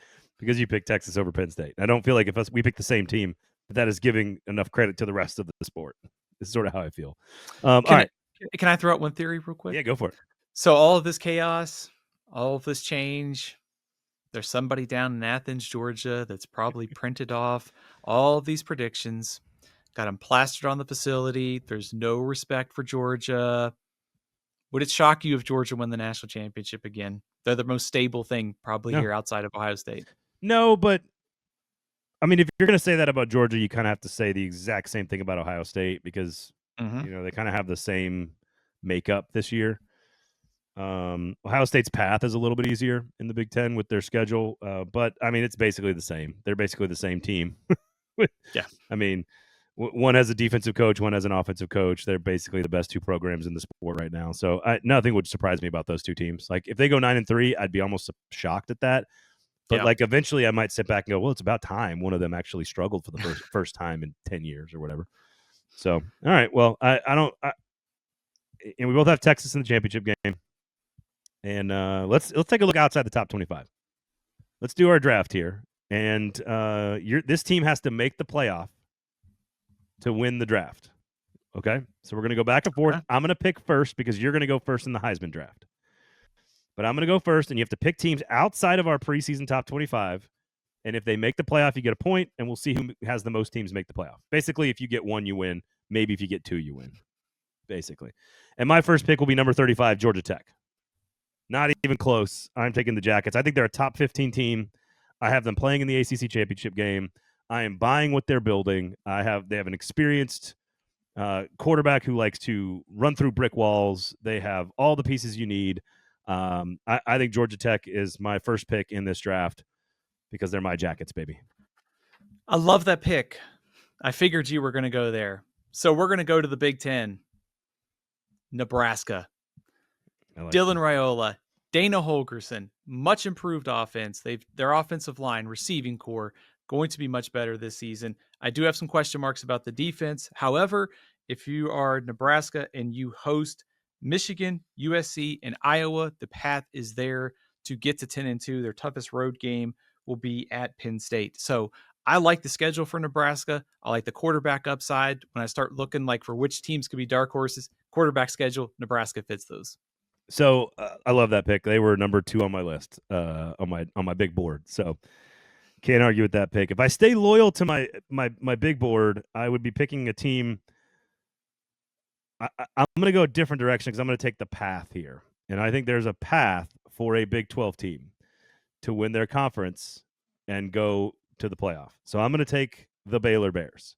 Texas over Penn State. I don't feel like if we pick the same team, that is giving enough credit to the rest of the sport. This is sort of how I feel. All right. Can I throw out one theory real quick? Yeah, go for it. So all of this chaos, all of this change, there's somebody down in Athens, Georgia, that's probably printed off all of these predictions, got them plastered on the facility. There's no respect for Georgia. Would it shock you if Georgia won the national championship again? They're the most stable thing probably here outside of Ohio State. No, but I mean, if you're going to say that about Georgia, you kind of have to say the exact same thing about Ohio State, because they kind of have the same makeup this year. Ohio State's path is a little bit easier in the Big Ten with their schedule, but I mean, it's basically the same. They're basically the same team. Yeah. I mean, one has a defensive coach, one has an offensive coach. They're basically the best two programs in the sport right now. So nothing would surprise me about those two teams. Like if they go 9-3, I'd be almost shocked at that. But like eventually, I might sit back and go, well, it's about time one of them actually struggled for the first time in 10 years or whatever. So all right, well, and we both have Texas in the championship game. And let's take a look outside the top 25. Let's do our draft here. And this team has to make the playoff to win the draft. Okay? So we're going to go back and forth. Okay. I'm going to pick first because you're going to go first in the Heisman draft. But I'm going to go first, and you have to pick teams outside of our preseason top 25. And if they make the playoff, you get a point, and we'll see who has the most teams make the playoff. Basically, if you get one, you win. Maybe if you get two, you win. Basically. And my first pick will be number 35, Georgia Tech. Not even close. I'm taking the Jackets. I think they're a top 15 team. I have them playing in the ACC championship game. I am buying what they're building. They have an experienced quarterback who likes to run through brick walls. They have all the pieces you need. I think Georgia Tech is my first pick in this draft because they're my Jackets, baby. I love that pick. I figured you were going to go there. So we're going to go to the Big Ten. Nebraska. Dylan Raiola, Dana Holgorsen, much improved offense. Their offensive line, receiving core, going to be much better this season. I do have some question marks about the defense. However, if you are Nebraska and you host Michigan, USC, and Iowa, the path is there to get to 10-2. Their toughest road game will be at Penn State. So I like the schedule for Nebraska. I like the quarterback upside. When I start looking like for which teams could be dark horses, quarterback schedule, Nebraska fits those. So I love that pick. They were number 2 on my list, on my big board. So can't argue with that pick. If I stay loyal to my big board, I would be picking a team. I'm going to go a different direction because I'm going to take the path here, and I think there's a path for a Big 12 team to win their conference and go to the playoff. So I'm going to take the Baylor Bears.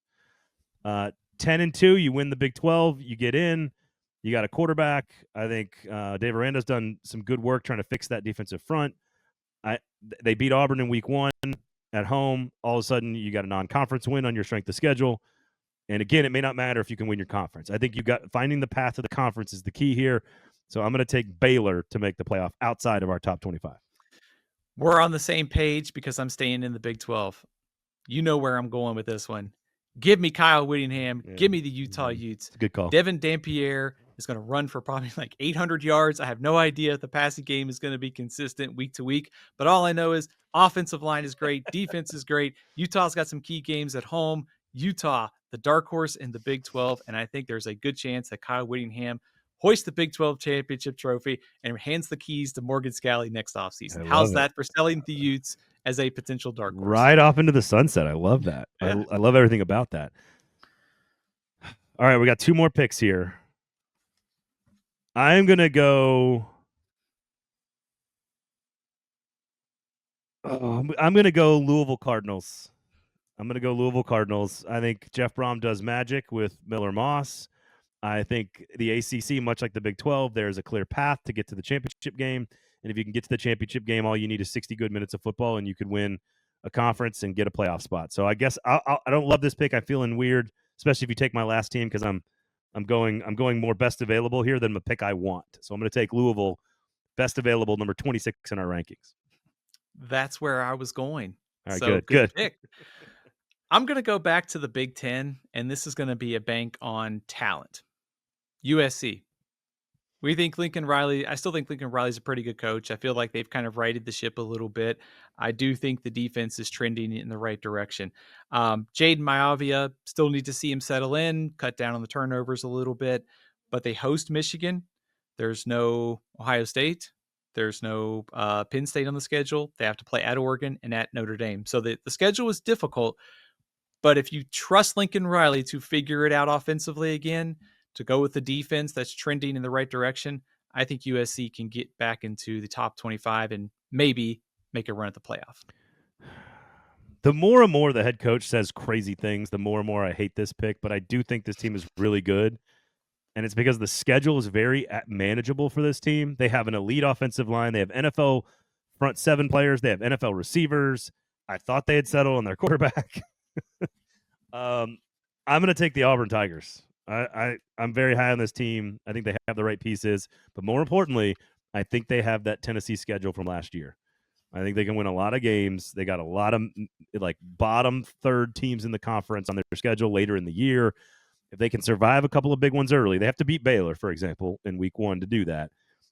10-2, you win the Big 12, you get in. You got a quarterback. I think Dave Aranda's done some good work trying to fix that defensive front. They beat Auburn in week 1 at home. All of a sudden, you got a non-conference win on your strength of schedule. And again, it may not matter if you can win your conference. I think finding the path to the conference is the key here. So I'm going to take Baylor to make the playoff outside of our top 25. We're on the same page because I'm staying in the Big 12. You know where I'm going with this one. Give me Kyle Whittingham. Yeah. Give me the Utah Utes. It's a good call. Devin Dampier is going to run for probably like 800 yards. I have no idea if the passing game is going to be consistent week to week, but all I know is offensive line is great. Defense is great. Utah's got some key games at home. Utah, the dark horse in the Big 12, and I think there's a good chance that Kyle Whittingham hoists the Big 12 championship trophy and hands the keys to Morgan Scalley next offseason. How's that for selling the Utes as a potential dark horse? Right off into the sunset. I love that. Yeah. I love everything about that. All right, we got 2 more picks here. I'm going to go I'm going to go Louisville Cardinals. I think Jeff Brom does magic with Miller Moss. I think the ACC, much like the Big 12, there's a clear path to get to the championship game. And if you can get to the championship game, all you need is 60 good minutes of football, and you could win a conference and get a playoff spot. So I guess I don't love this pick. I'm feeling weird, especially if you take my last team, because I'm going more best available here than the pick I want. So I'm going to take Louisville, best available, number 26 in our rankings. That's where I was going. All right, so good. Pick. I'm going to go back to the Big Ten, and this is going to be a bank on talent. USC. I still think Lincoln Riley's a pretty good coach. I feel like they've kind of righted the ship a little bit. I do think the defense is trending in the right direction. Jaden Maivia, still need to see him settle in, cut down on the turnovers a little bit, but they host Michigan. There's no Ohio State. There's no Penn State on the schedule. They have to play at Oregon and at Notre Dame. So the schedule is difficult, but if you trust Lincoln Riley to figure it out offensively again, to go with the defense that's trending in the right direction, I think USC can get back into the top 25 and maybe make a run at the playoff. The more and more the head coach says crazy things, the more and more I hate this pick, but I do think this team is really good. And it's because the schedule is very manageable for this team. They have an elite offensive line. They have NFL front 7 players. They have NFL receivers. I thought they had settled on their quarterback. I'm going to take the Auburn Tigers. I'm very high on this team. I think they have the right pieces, but more importantly, I think they have that Tennessee schedule from last year. I think they can win a lot of games. They got a lot of like bottom third teams in the conference on their schedule later in the year. If they can survive a couple of big ones early, they have to beat Baylor, for example, in week 1 to do that.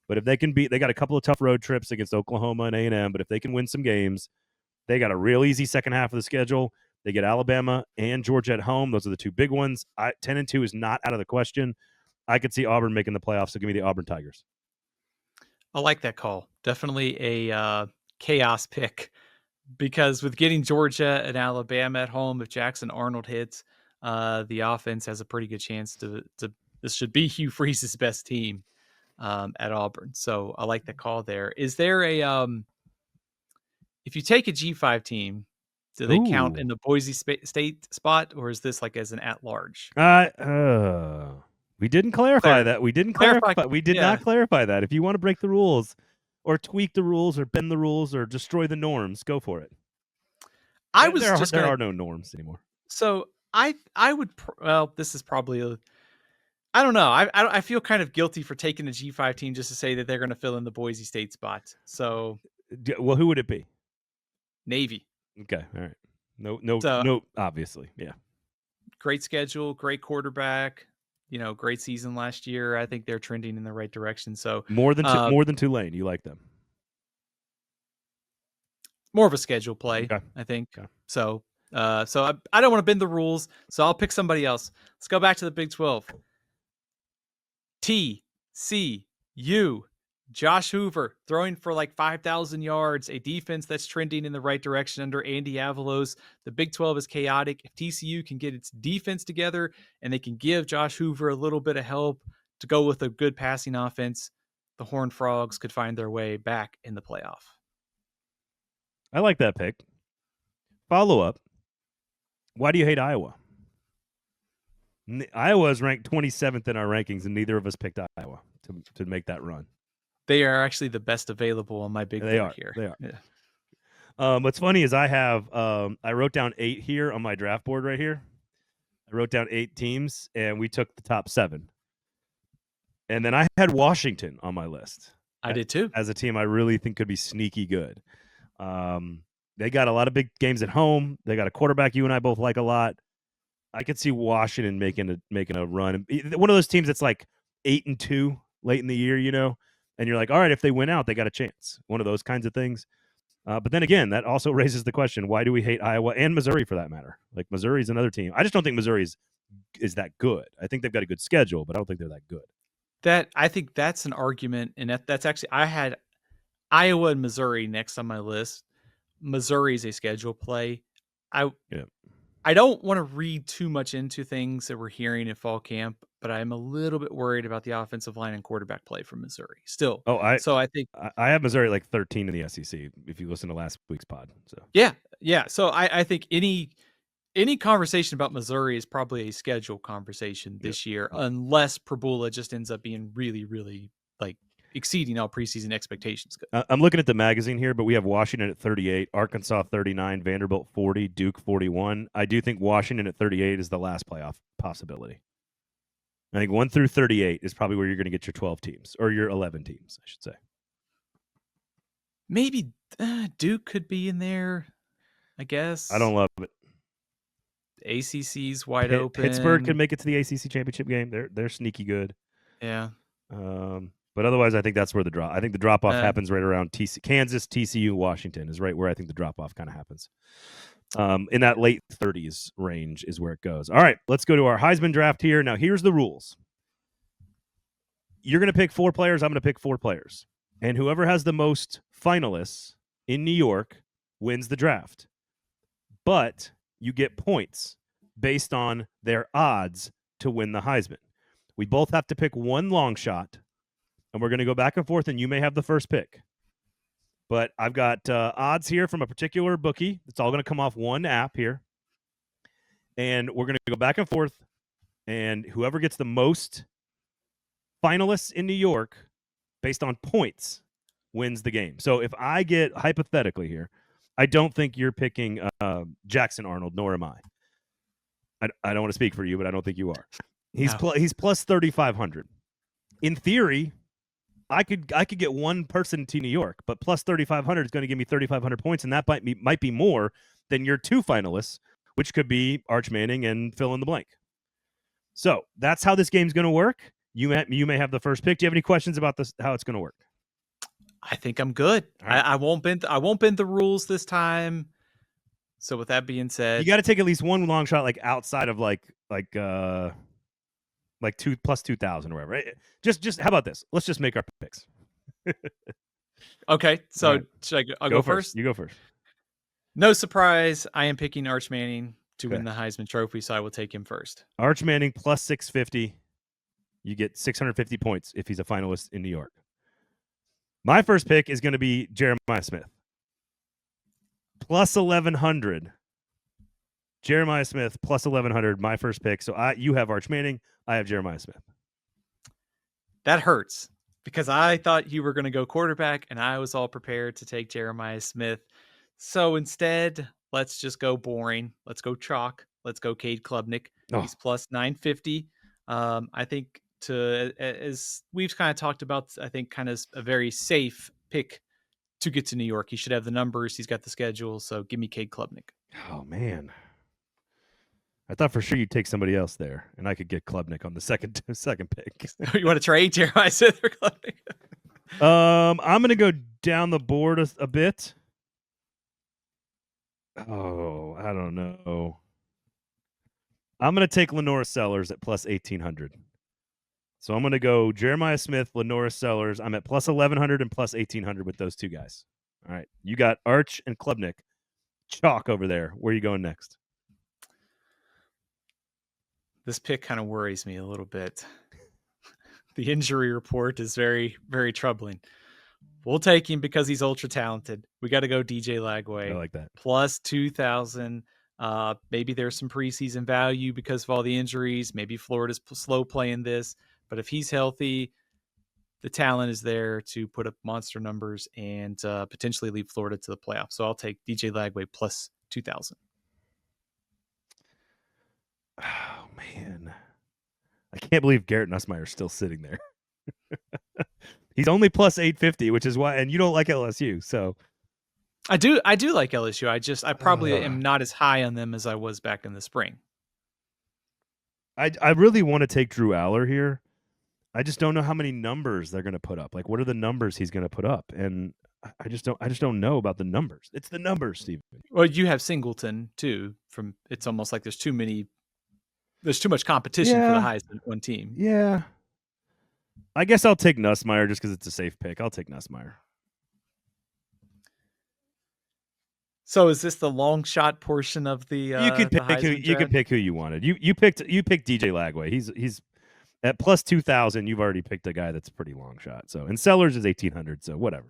But if they can beat, they got a couple of tough road trips against Oklahoma and A&M. But if they can win some games, they got a real easy second half of the schedule. They get Alabama and Georgia at home. Those are the two big ones. 10-2 is not out of the question. I could see Auburn making the playoffs, so give me the Auburn Tigers. I like that call. Definitely a chaos pick, because with getting Georgia and Alabama at home, if Jackson Arnold hits, the offense has a pretty good chance to this should be Hugh Freeze's best team at Auburn. So I like the call there. Is there a if you take a G5 team, do they count in the Boise State spot, or is this like as an at-large? We didn't clarify that. We didn't clarify. We did not Yeah. clarify that. If you want to break the rules or tweak the rules or bend the rules or destroy the norms, go for it. There are no norms anymore. So I would, well, this is probably I don't know. I feel kind of guilty for taking the G5 team just to say that they're going to fill in the Boise State spot. So, well, who would it be? Navy. Okay, all right. No. Obviously, yeah. Great schedule, great quarterback. Great season last year. I think they're trending in the right direction. So more than Tulane, you like them? More of a schedule play, okay. I think. Okay. So I don't want to bend the rules, so I'll pick somebody else. Let's go back to the Big 12. TCU. Josh Hoover throwing for like 5,000 yards, a defense that's trending in the right direction under Andy Avalos. The Big 12 is chaotic. If TCU can get its defense together and they can give Josh Hoover a little bit of help to go with a good passing offense, the Horned Frogs could find their way back in the playoff. I like that pick. Follow up. Why do you hate Iowa? Iowa is ranked 27th in our rankings, and neither of us picked Iowa to make that run. They are actually the best available on my big board here. They are. Yeah. What's funny is I wrote down 8 here on my draft board right here. I wrote down 8 teams, and we took the top 7. And then I had Washington on my list. I did too. As a team I really think could be sneaky good. They got a lot of big games at home. They got a quarterback you and I both like a lot. I could see Washington making a run. One of those teams that's like 8-2 late in the year, and you're like, all right, if they win out, they got a chance. One of those kinds of things. But then again, that also raises the question: why do we hate Iowa and Missouri for that matter? Like Missouri's another team. I just don't think Missouri is that good. I think they've got a good schedule, but I don't think they're that good. I think that's an argument, and that's actually I had Iowa and Missouri next on my list. Missouri is a schedule play. I don't want to read too much into things that we're hearing in fall camp, but I'm a little bit worried about the offensive line and quarterback play from Missouri still. I think I have Missouri like 13 in the SEC if you listen to last week's pod. So yeah. So I think any conversation about Missouri is probably a schedule conversation this year, unless Prabula just ends up being really, really like exceeding all preseason expectations. I'm looking at the magazine here, but we have Washington at 38, Arkansas 39, Vanderbilt 40, Duke 41. I do think Washington at 38 is the last playoff possibility. I think 1 through 38 is probably where you're going to get your 12 teams, or your 11 teams, I should say. Maybe Duke could be in there, I guess. I don't love it. ACC's wide open. Pittsburgh could make it to the ACC championship game. They're sneaky good. Yeah. But otherwise, I think that's where I think the drop off happens right around Kansas, TCU, Washington is right where I think the drop off kind of happens. In that late 30s range is where it goes. All right, let's go to our Heisman draft here. Now, here's the rules. You're going to pick 4 players. I'm going to pick 4 players. And whoever has the most finalists in New York wins the draft. But you get points based on their odds to win the Heisman. We both have to pick one long shot, and we're going to go back and forth, and you may have the first pick. But I've got odds here from a particular bookie. It's all going to come off one app here. And we're going to go back and forth, and whoever gets the most finalists in New York based on points wins the game. So if I get, hypothetically here, I don't think you're picking Jackson Arnold, nor am I. I don't want to speak for you, but I don't think you are. He's No. he's plus 3,500. In theory, I could get one person to New York, but plus 3,500 is going to give me 3,500 points, and that might be more than your two finalists, which could be Arch Manning and fill in the blank. So that's how this game's going to work. You may have the first pick. Do you have any questions about this? How it's going to work? I think I'm good. Right. I won't bend the rules this time. So with that being said, you got to take at least one long shot, like outside of like 2 plus 2,000 or whatever. Right? Just how about this? Let's just make our picks. Okay, so right. I'll go first. You go first. No surprise, I am picking Arch Manning to win the Heisman Trophy, so I will take him first. Arch Manning plus 650. You get 650 points if he's a finalist in New York. My first pick is going to be Jeremiah Smith. Plus 1,100. Jeremiah Smith plus 1,100. My first pick. So you have Arch Manning. I have Jeremiah Smith. That hurts because I thought you were going to go quarterback, and I was all prepared to take Jeremiah Smith. So instead, let's just go boring. Let's go chalk. Let's go Cade Klubnik. Oh. He's plus 950. I think as we've kind of talked about, I think kind of a very safe pick to get to New York. He should have the numbers. He's got the schedule. So give me Cade Klubnik. Oh, man. I thought for sure you'd take somebody else there, and I could get Klubnik on the second pick. You want to trade Jeremiah Smith or Klubnik? I'm going to go down the board a bit. Oh, I don't know. I'm going to take Lenora Sellers at plus 1,800. So I'm going to go Jeremiah Smith, Lenora Sellers. I'm at plus 1,100 and plus 1,800 with those two guys. All right. You got Arch and Klubnik. Chalk over there. Where are you going next? This pick kind of worries me a little bit. The injury report is very, very troubling. We'll take him because he's ultra talented. We got to go DJ Lagway. I like that. Plus 2,000. Maybe there's some preseason value because of all the injuries. Maybe Florida's slow playing this. But if he's healthy, the talent is there to put up monster numbers and potentially lead Florida to the playoffs. So I'll take DJ Lagway plus 2,000. Oh, man. I can't believe Garrett Nussmeier's still sitting there. He's only plus 850, which is why, and you don't like LSU, so. I do like LSU. I probably am not as high on them as I was back in the spring. I really want to take Drew Aller here. I just don't know how many numbers they're going to put up. Like, what are the numbers he's going to put up? And I just don't know about the numbers. It's the numbers, Steven. Well, you have Singleton too. It's almost like there's too much competition for the Heisman one team. Yeah. I guess I'll take Nussmeier just because it's a safe pick. I'll take Nussmeier. So is this the long shot portion of the? You can pick who you wanted. You picked DJ Lagway. He's at plus 2,000. You've already picked a guy that's a pretty long shot. So and Sellers is 1,800. So whatever.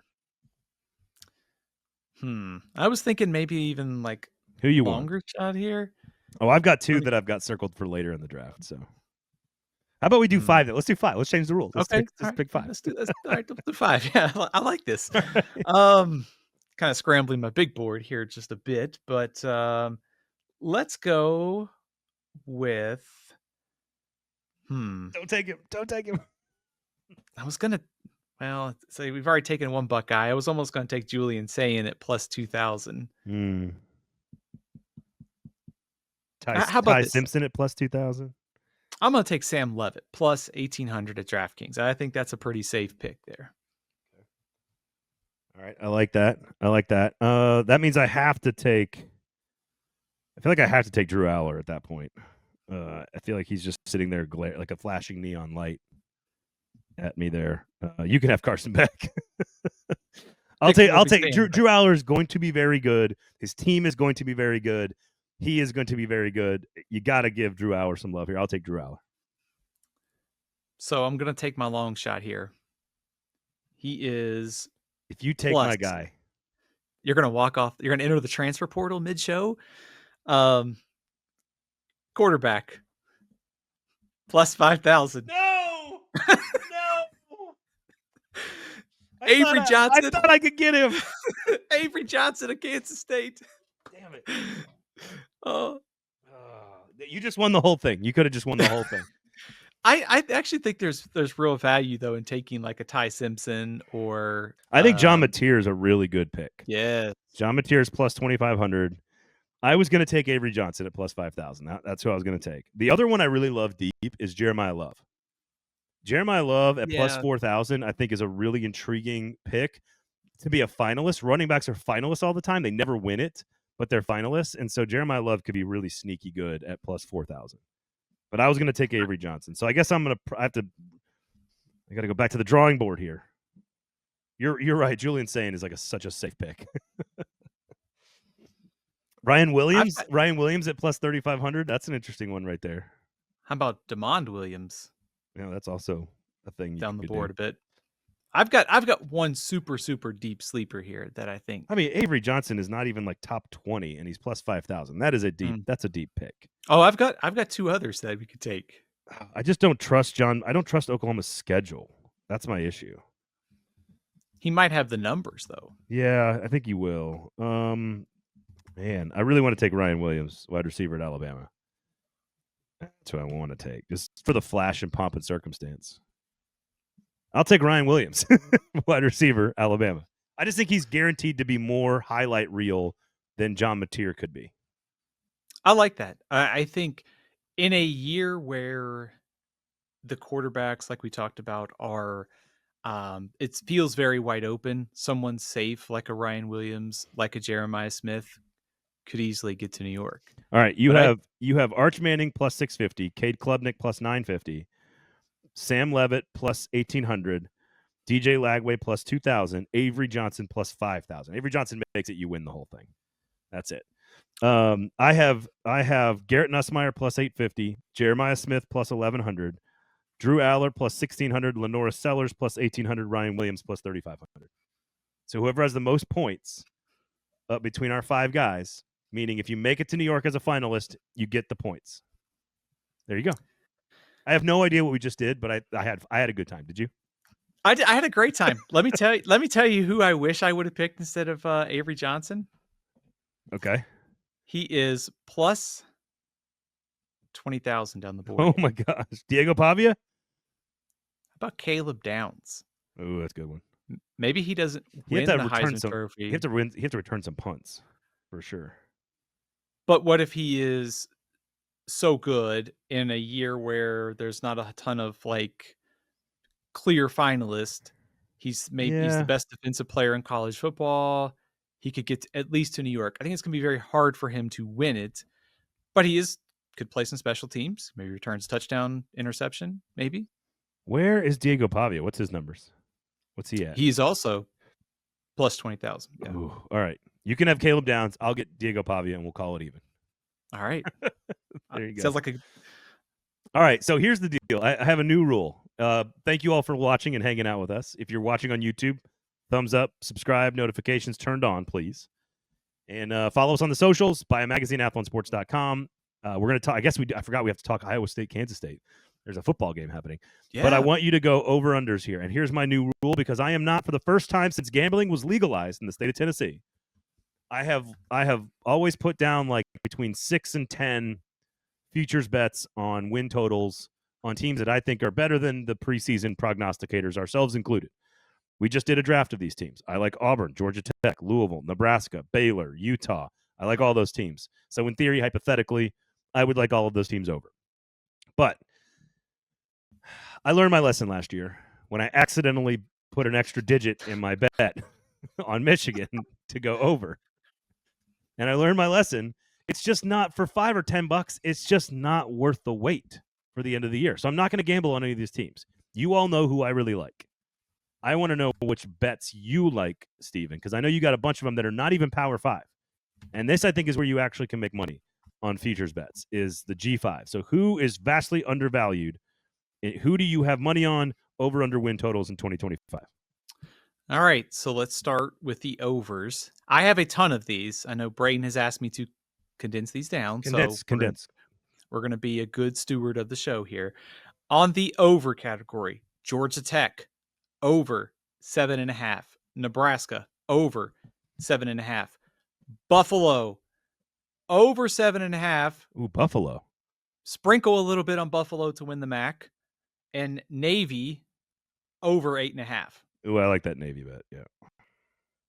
I was thinking maybe even like who you longer shot here. Oh, I've got two that I've got circled for later in the draft. So how about we do 5? Let's do 5. Let's change the rules. Let's pick 5. Let's do this. All right, let's do 5. Yeah, I like this. Kind of scrambling my big board here just a bit, but let's go with. Don't take him. I was gonna. Well, say we've already taken one Buckeye. I was almost gonna take Julian Sayin at plus 2,000. How about Ty Simpson at plus 2,000? I'm going to take Sam Levitt plus 1,800 at DraftKings. I think that's a pretty safe pick there. All right. I like that. That means I have to take. I feel like I have to take Drew Aller at that point. I feel like he's just sitting there like a flashing neon light at me there. You can have Carson Beck. I'll take Drew Aller is going to be very good. His team is going to be very good. He is going to be very good. You got to give Drew Aller some love here. I'll take Drew Aller. So I'm going to take my long shot here. He is. If you take my guy, you're going to walk off. You're going to enter the transfer portal mid-show. Quarterback. Plus 5,000. No. Avery Johnson. I thought I could get him. Avery Johnson of Kansas State. Damn it. You just won the whole thing. You could have just won the whole thing. I actually think there's real value though in taking like a Ty Simpson or I think John Mateer is a really good pick. Yeah. John Mateer is plus 2,500. I was going to take Avery Johnson at plus 5,000. That's who I was going to take. The other one I really love deep is Jeremiah Love. Jeremiah Love at plus 4,000, I think, is a really intriguing pick to be a finalist. Running backs are finalists all the time. They never win it, but they're finalists. And so Jeremiah Love could be really sneaky good at plus 4,000. But I was going to take Avery Johnson. So I guess I got to go back to the drawing board here. You're right. Julian Sayin is like such a safe pick. Ryan Williams at plus 3,500. That's an interesting one right there. How about DeMond Williams? Yeah, that's also a thing down the board a bit. I've got one super deep sleeper here that I think. I mean, Avery Johnson is not even like top 20, and he's plus 5,000. That is that's a deep pick. Oh, I've got two others that we could take. I just don't trust John. I don't trust Oklahoma's schedule. That's my issue. He might have the numbers though. Yeah, I think he will. Man, I really want to take Ryan Williams, wide receiver at Alabama. That's what I want to take, just for the flash and pomp and circumstance. I'll take Ryan Williams, wide receiver, Alabama. I just think he's guaranteed to be more highlight reel than John Mateer could be. I like that. I think in a year where the quarterbacks, like we talked about, are it feels very wide open. Someone safe like a Ryan Williams, like a Jeremiah Smith, could easily get to New York. All right, you have Arch Manning plus 650, Cade Klubnik plus 950, Sam Levitt plus 1,800, DJ Lagway plus 2,000, Avery Johnson plus 5,000. Avery Johnson makes it, you win the whole thing. That's it. I have Garrett Nussmeier plus 850, Jeremiah Smith plus 1,100, Drew Aller plus 1,600, Lenora Sellers plus 1,800, Ryan Williams plus 3,500. So whoever has the most points up between our five guys, meaning if you make it to New York as a finalist, you get the points. There you go. I have no idea what we just did, but I had a good time. Did you? I had a great time. Let me tell you who I wish I would have picked instead of Avery Johnson. Okay. He is plus 20,000 down the board. Oh my gosh. Diego Pavia? How about Caleb Downs? Oh, that's a good one. Maybe he doesn't win the Heisman Trophy. You have to return some punts for sure. But what if he is so good in a year where there's not a ton of like clear finalist? He's the best defensive player in college football. He could get at least to New York. I think it's going to be very hard for him to win it, but could play some special teams. Maybe returns touchdown, interception, maybe. Where is Diego Pavia? What's his numbers? What's he at? He's also plus 20,000. Yeah. Ooh, all right. You can have Caleb Downs. I'll get Diego Pavia, and we'll call it even. All right. There you go. Sounds like All right. So here's the deal. I have a new rule. Thank you all for watching and hanging out with us. If you're watching on YouTube, thumbs up, subscribe, notifications turned on, please. And follow us on the socials, buy a magazine, athlonsports.com. We're going to talk. I forgot we have to talk Iowa State, Kansas State. There's a football game happening. Yeah. But I want you to go over-unders here. And here's my new rule, because I am not, for the first time since gambling was legalized in the state of Tennessee, I have always put down like between 6 and 10 futures bets on win totals on teams that I think are better than the preseason prognosticators, ourselves included. We just did a draft of these teams. I like Auburn, Georgia Tech, Louisville, Nebraska, Baylor, Utah. I like all those teams. So in theory, hypothetically, I would like all of those teams over. But I learned my lesson last year when I accidentally put an extra digit in my bet on Michigan to go over. And I learned my lesson. It's just not, for $5 or $10, it's just not worth the wait for the end of the year. So I'm not going to gamble on any of these teams. You all know who I really like. I want to know which bets you like, Steven, because I know you got a bunch of them that are not even Power 5. And this, I think, is where you actually can make money on futures bets, is the G5. So who is vastly undervalued? Who do you have money on over under win totals in 2025? All right, so let's start with the overs. I have a ton of these. I know Braden has asked me to condense these down. Condense. We're going to be a good steward of the show here. On the over category, Georgia Tech, over 7.5. Nebraska, over 7.5. Buffalo, over 7.5. Ooh, Buffalo. Sprinkle a little bit on Buffalo to win the MAC, and Navy over 8.5. Ooh, I like that Navy bet. Yeah.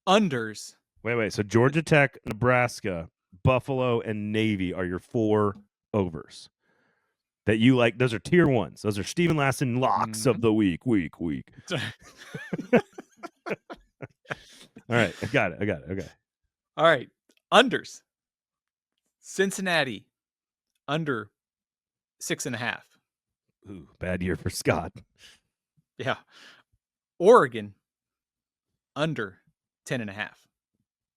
Unders. Wait. So Georgia Tech, Nebraska, Buffalo, and Navy are your 4 overs that you like. Those are tier 1s. Those are Stephen Lasson locks of the week. All right. I got it. Okay. All right. Unders. Cincinnati under 6.5. Ooh, bad year for Scott. Yeah. Oregon under 10.5.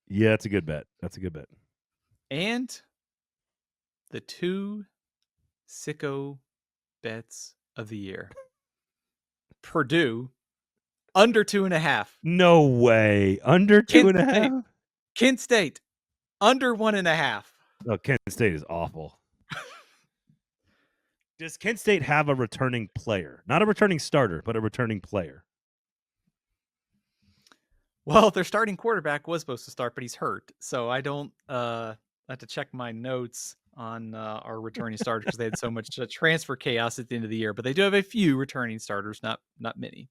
Yeah, that's a good bet. And the 2 sicko bets of the year. Purdue under 2.5. No way. Under 2.5? Kent State under 1.5. Oh, Kent State is awful. Does Kent State have a returning player? Not a returning starter, but a returning player. Well, their starting quarterback was supposed to start, but he's hurt. So I don't have to check my notes on our returning starters because they had so much transfer chaos at the end of the year. But they do have a few returning starters, not many.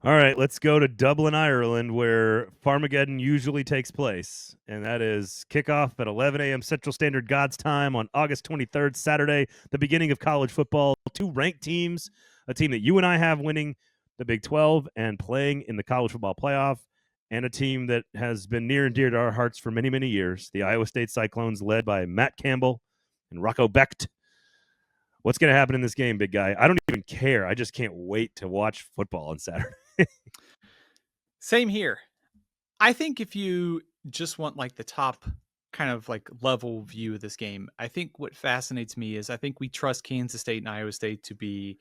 All right, let's go to Dublin, Ireland, where Farmageddon usually takes place. And that is kickoff at 11 a.m. Central Standard God's Time on August 23rd, Saturday, the beginning of college football. 2 ranked teams, a team that you and I have winning the Big 12 and playing in the college football playoff, and a team that has been near and dear to our hearts for many, many years, the Iowa State Cyclones, led by Matt Campbell and Rocco Becht. What's going to happen in this game, big guy? I don't even care. I just can't wait to watch football on Saturday. Same here. I think if you just want like the top kind of like level view of this game, I think what fascinates me is I think we trust Kansas State and Iowa State to be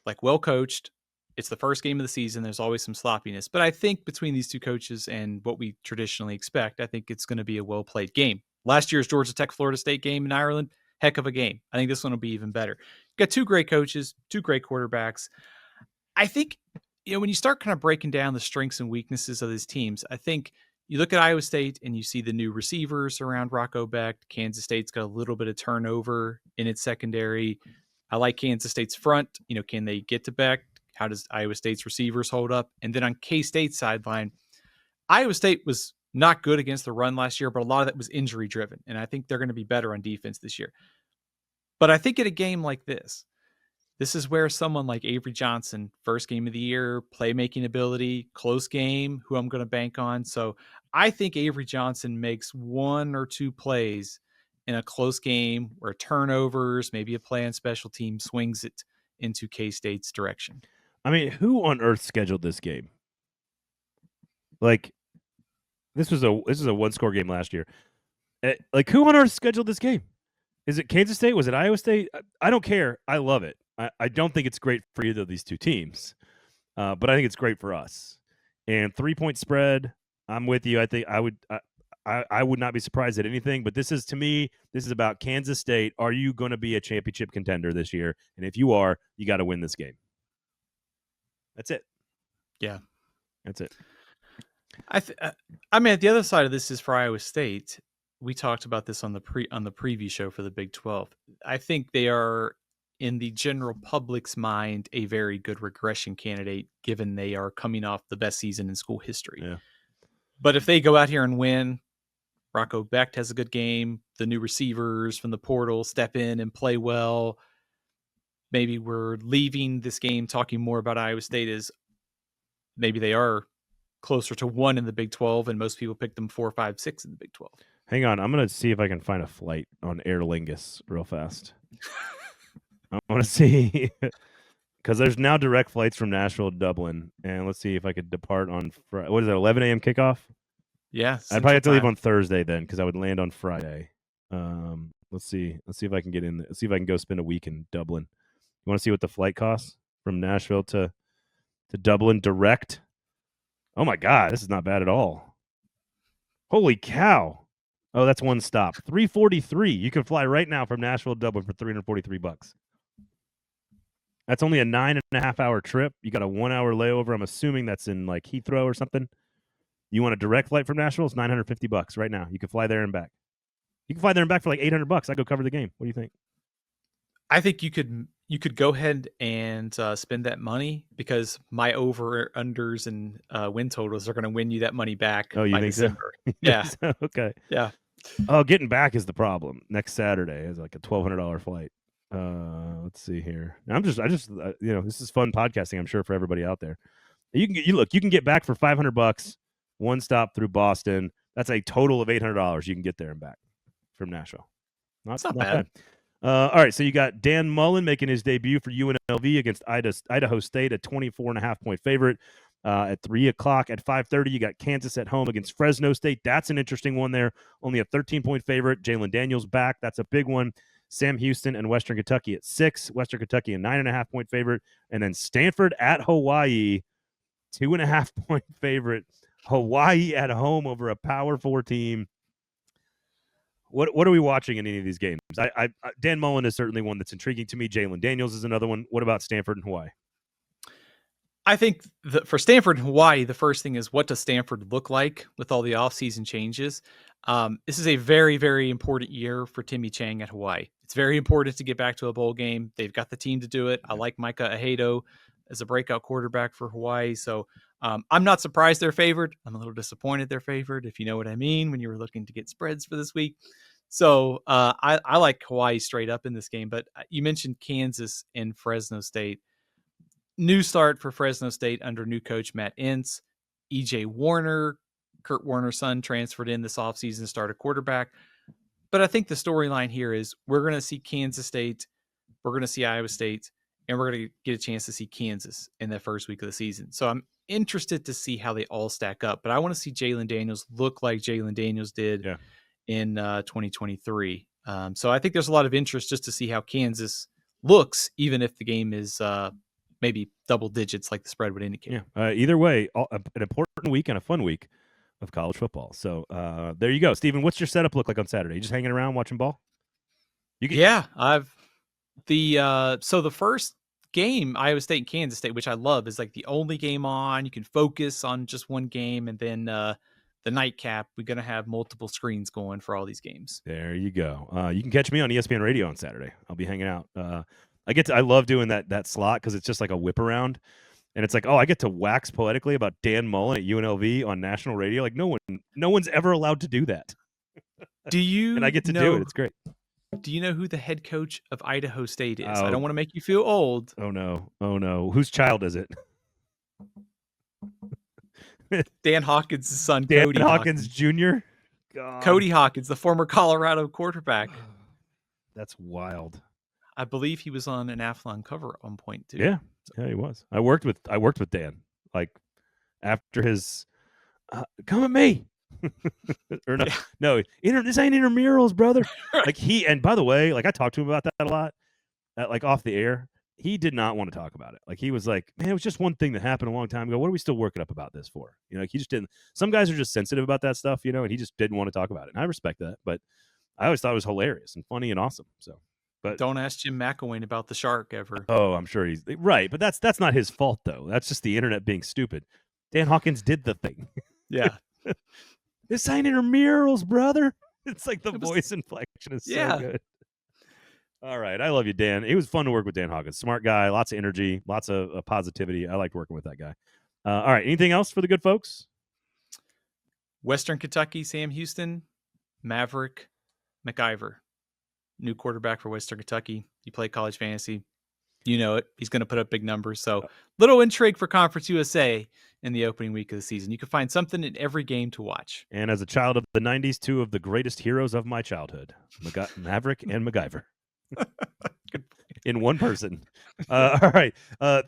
like well coached. It's the first game of the season. There's always some sloppiness, but I think between these two coaches and what we traditionally expect, I think it's going to be a well played game. Last year's Georgia Tech Florida State game in Ireland, heck of a game. I think this one will be even better. Got 2 great coaches, 2 great quarterbacks. I think, when you start kind of breaking down the strengths and weaknesses of these teams, I think you look at Iowa State and you see the new receivers around Rocco Becht. Kansas State's got a little bit of turnover in its secondary. I like Kansas State's front. Can they get to Becht? How does Iowa State's receivers hold up? And then on K-State's sideline, Iowa State was not good against the run last year, but a lot of that was injury driven. And I think they're going to be better on defense this year. But I think at a game like this is where someone like Avery Johnson, first game of the year, playmaking ability, close game, who I'm going to bank on. So I think Avery Johnson makes 1 or 2 plays in a close game where turnovers, maybe a play on special team swings it into K-State's direction. I mean, who on earth scheduled this game? Like, this was a 1-score game last year. Like, who on earth scheduled this game? Is it Kansas State? Was it Iowa State? I don't care. I love it. I don't think it's great for either of these 2 teams, but I think it's great for us. And 3-point spread, I'm with you. I think I would not be surprised at anything. But this is, to me, this is about Kansas State. Are you going to be a championship contender this year? And if you are, you got to win this game. That's it. Yeah, that's it. I mean, the other side of this is for Iowa State. We talked about this on the preview show for the Big 12. I think they are, in the general public's mind, a very good regression candidate, given they are coming off the best season in school history. Yeah. But if they go out here and win, Rocco Becht has a good game. The new receivers from the portal step in and play well. Maybe we're leaving this game talking more about Iowa State as maybe they are closer to 1 in the Big 12, and most people pick them 4, 5, 6 in the Big 12. Hang on. I'm going to see if I can find a flight on Aer Lingus real fast. I want to see, because there's now direct flights from Nashville to Dublin, and let's see if I could depart on what is it, 11 a.m. kickoff? Yeah, I'd probably have to leave on Thursday then, because I would land on Friday. Let's see if I can get in. Let's see if I can go spend a week in Dublin. You want to see what the flight costs from Nashville to Dublin direct? Oh my God, this is not bad at all. Holy cow! Oh, that's one stop. $343. You can fly right now from Nashville to Dublin for $343. That's only a 9.5-hour trip. You got a 1-hour layover. I'm assuming that's in like Heathrow or something. You want a direct flight from Nashville? It's $950 right now. You can fly there and back. You can fly there and back for like $800. I go cover the game. What do you think? I think you could go ahead and spend that money, because my over-unders and win totals are going to win you that money back Oh, you by think so? December. You think Yeah, so? Okay. yeah. Oh, getting back is the problem. Next Saturday is like a $1,200 flight. Let's see here. This is fun podcasting, I'm sure, for everybody out there. You can get back for $500, one stop through Boston. That's a total of $800 you can get there and back from Nashville. It's not Not bad. bad. All right, so you got Dan Mullen making his debut for UNLV against Idaho State, a 24.5-point favorite. At 3 o'clock. At 5:30, you got Kansas at home against Fresno State. That's an interesting one there. Only a 13-point favorite. Jalen Daniels back. That's a big one. Sam Houston and Western Kentucky at 6. Western Kentucky a 9.5-point favorite. And then Stanford at Hawaii, 2.5-point favorite. Hawaii at home over a Power 4 team. What are we watching in any of these games? Dan Mullen is certainly one that's intriguing to me. Jalen Daniels is another one. What about Stanford and Hawaii? I think for Stanford and Hawaii, the first thing is, what does Stanford look like with all the offseason changes? This is a very, very important year for Timmy Chang at Hawaii. It's very important to get back to a bowl game. They've got the team to do it. I like Micah Ahedo as a breakout quarterback for Hawaii. So I'm not surprised they're favored. I'm a little disappointed they're favored, if you know what I mean, when you were looking to get spreads for this week. So I like Hawaii straight up in this game. But you mentioned Kansas and Fresno State. New start for Fresno State under new coach Matt Entz. EJ Warner, Kurt Warner's son, transferred in this offseason, started quarterback. But I think the storyline here is, we're going to see Kansas State, we're going to see Iowa State, and we're going to get a chance to see Kansas in the first week of the season. So I'm interested to see how they all stack up. But I want to see Jalen Daniels look like Jalen Daniels did in 2023. So I think there's a lot of interest just to see how Kansas looks, even if the game is maybe double digits like the spread would indicate. Yeah. Either way, an important week and a fun week of college football. So there you go. Steven, what's your setup look like on Saturday? You just hanging around watching ball? I've the first game, Iowa State and Kansas State, which I love, is like the only game on. You can focus on just one game, and then the nightcap, we're going to have multiple screens going for all these games. There you go. You can catch me on ESPN Radio on Saturday. I'll be hanging out. I love doing that slot because it's just like a whip around, and it's like, I get to wax poetically about Dan Mullen at UNLV on national radio. Like no one's ever allowed to do that. Do you? And I get to do it. It's great. Do you know who the head coach of Idaho State is? I don't want to make you feel old. Oh no. Whose child is it? Dan Hawkins' son, Dan Cody Hawkins Jr. God. Cody Hawkins, the former Colorado quarterback. That's wild. I believe he was on an Athlon cover at one point too. Yeah, he was. I worked with Dan. Like after his, come at me. Or no, this ain't intramurals, brother. Like and by the way, like I talked to him about that a lot, like off the air. He did not want to talk about it. Like he was like, man, it was just one thing that happened a long time ago. What are we still working up about this for? Like he just didn't. Some guys are just sensitive about that stuff, and he just didn't want to talk about it. And I respect that, but I always thought it was hilarious and funny and awesome. So, but don't ask Jim McElwain about the shark ever. Oh, I'm sure he's right, but that's not his fault though. That's just the internet being stupid. Dan Hawkins did the thing. Yeah. This ain't intramurals, brother. It's like the voice inflection is so good. All right. I love you, Dan. It was fun to work with Dan Hawkins. Smart guy, lots of energy, lots of positivity. I liked working with that guy. All right. Anything else for the good folks? Western Kentucky, Sam Houston, Maverick, McIver. New quarterback for Western Kentucky. You play college fantasy. You know it. He's going to put up big numbers. So little intrigue for Conference USA in the opening week of the season. You can find something in every game to watch. And as a child of the 90s, two of the greatest heroes of my childhood, Maverick and MacGyver. In one person. All right.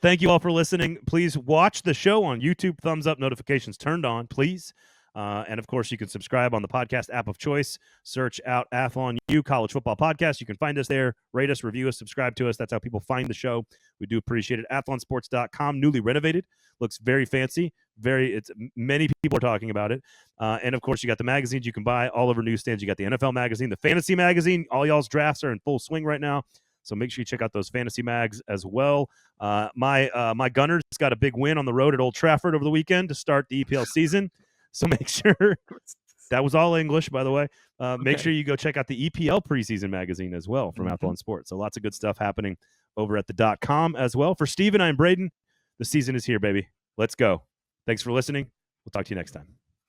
Thank you all for listening. Please watch the show on YouTube. Thumbs up, notifications turned on, please. And of course, you can subscribe on the podcast app of choice. Search out Athlon U College Football Podcast. You can find us there. Rate us, review us, subscribe to us. That's how people find the show. We do appreciate it. Athlonsports.com, newly renovated. Looks very fancy. Many people are talking about it. And of course, you got the magazines you can buy all over newsstands. You got the NFL magazine, the fantasy magazine. All y'all's drafts are in full swing right now. So make sure you check out those fantasy mags as well. My Gunners got a big win on the road at Old Trafford over the weekend to start the EPL season. So make sure That was all English, by the way. Make sure Okay. you go check out the EPL preseason magazine as well from Athlon Sports. So lots of good stuff happening over at the .com as well. For Steve and I'm Braden, the season is here, baby. Let's go. Thanks for listening. We'll talk to you next time.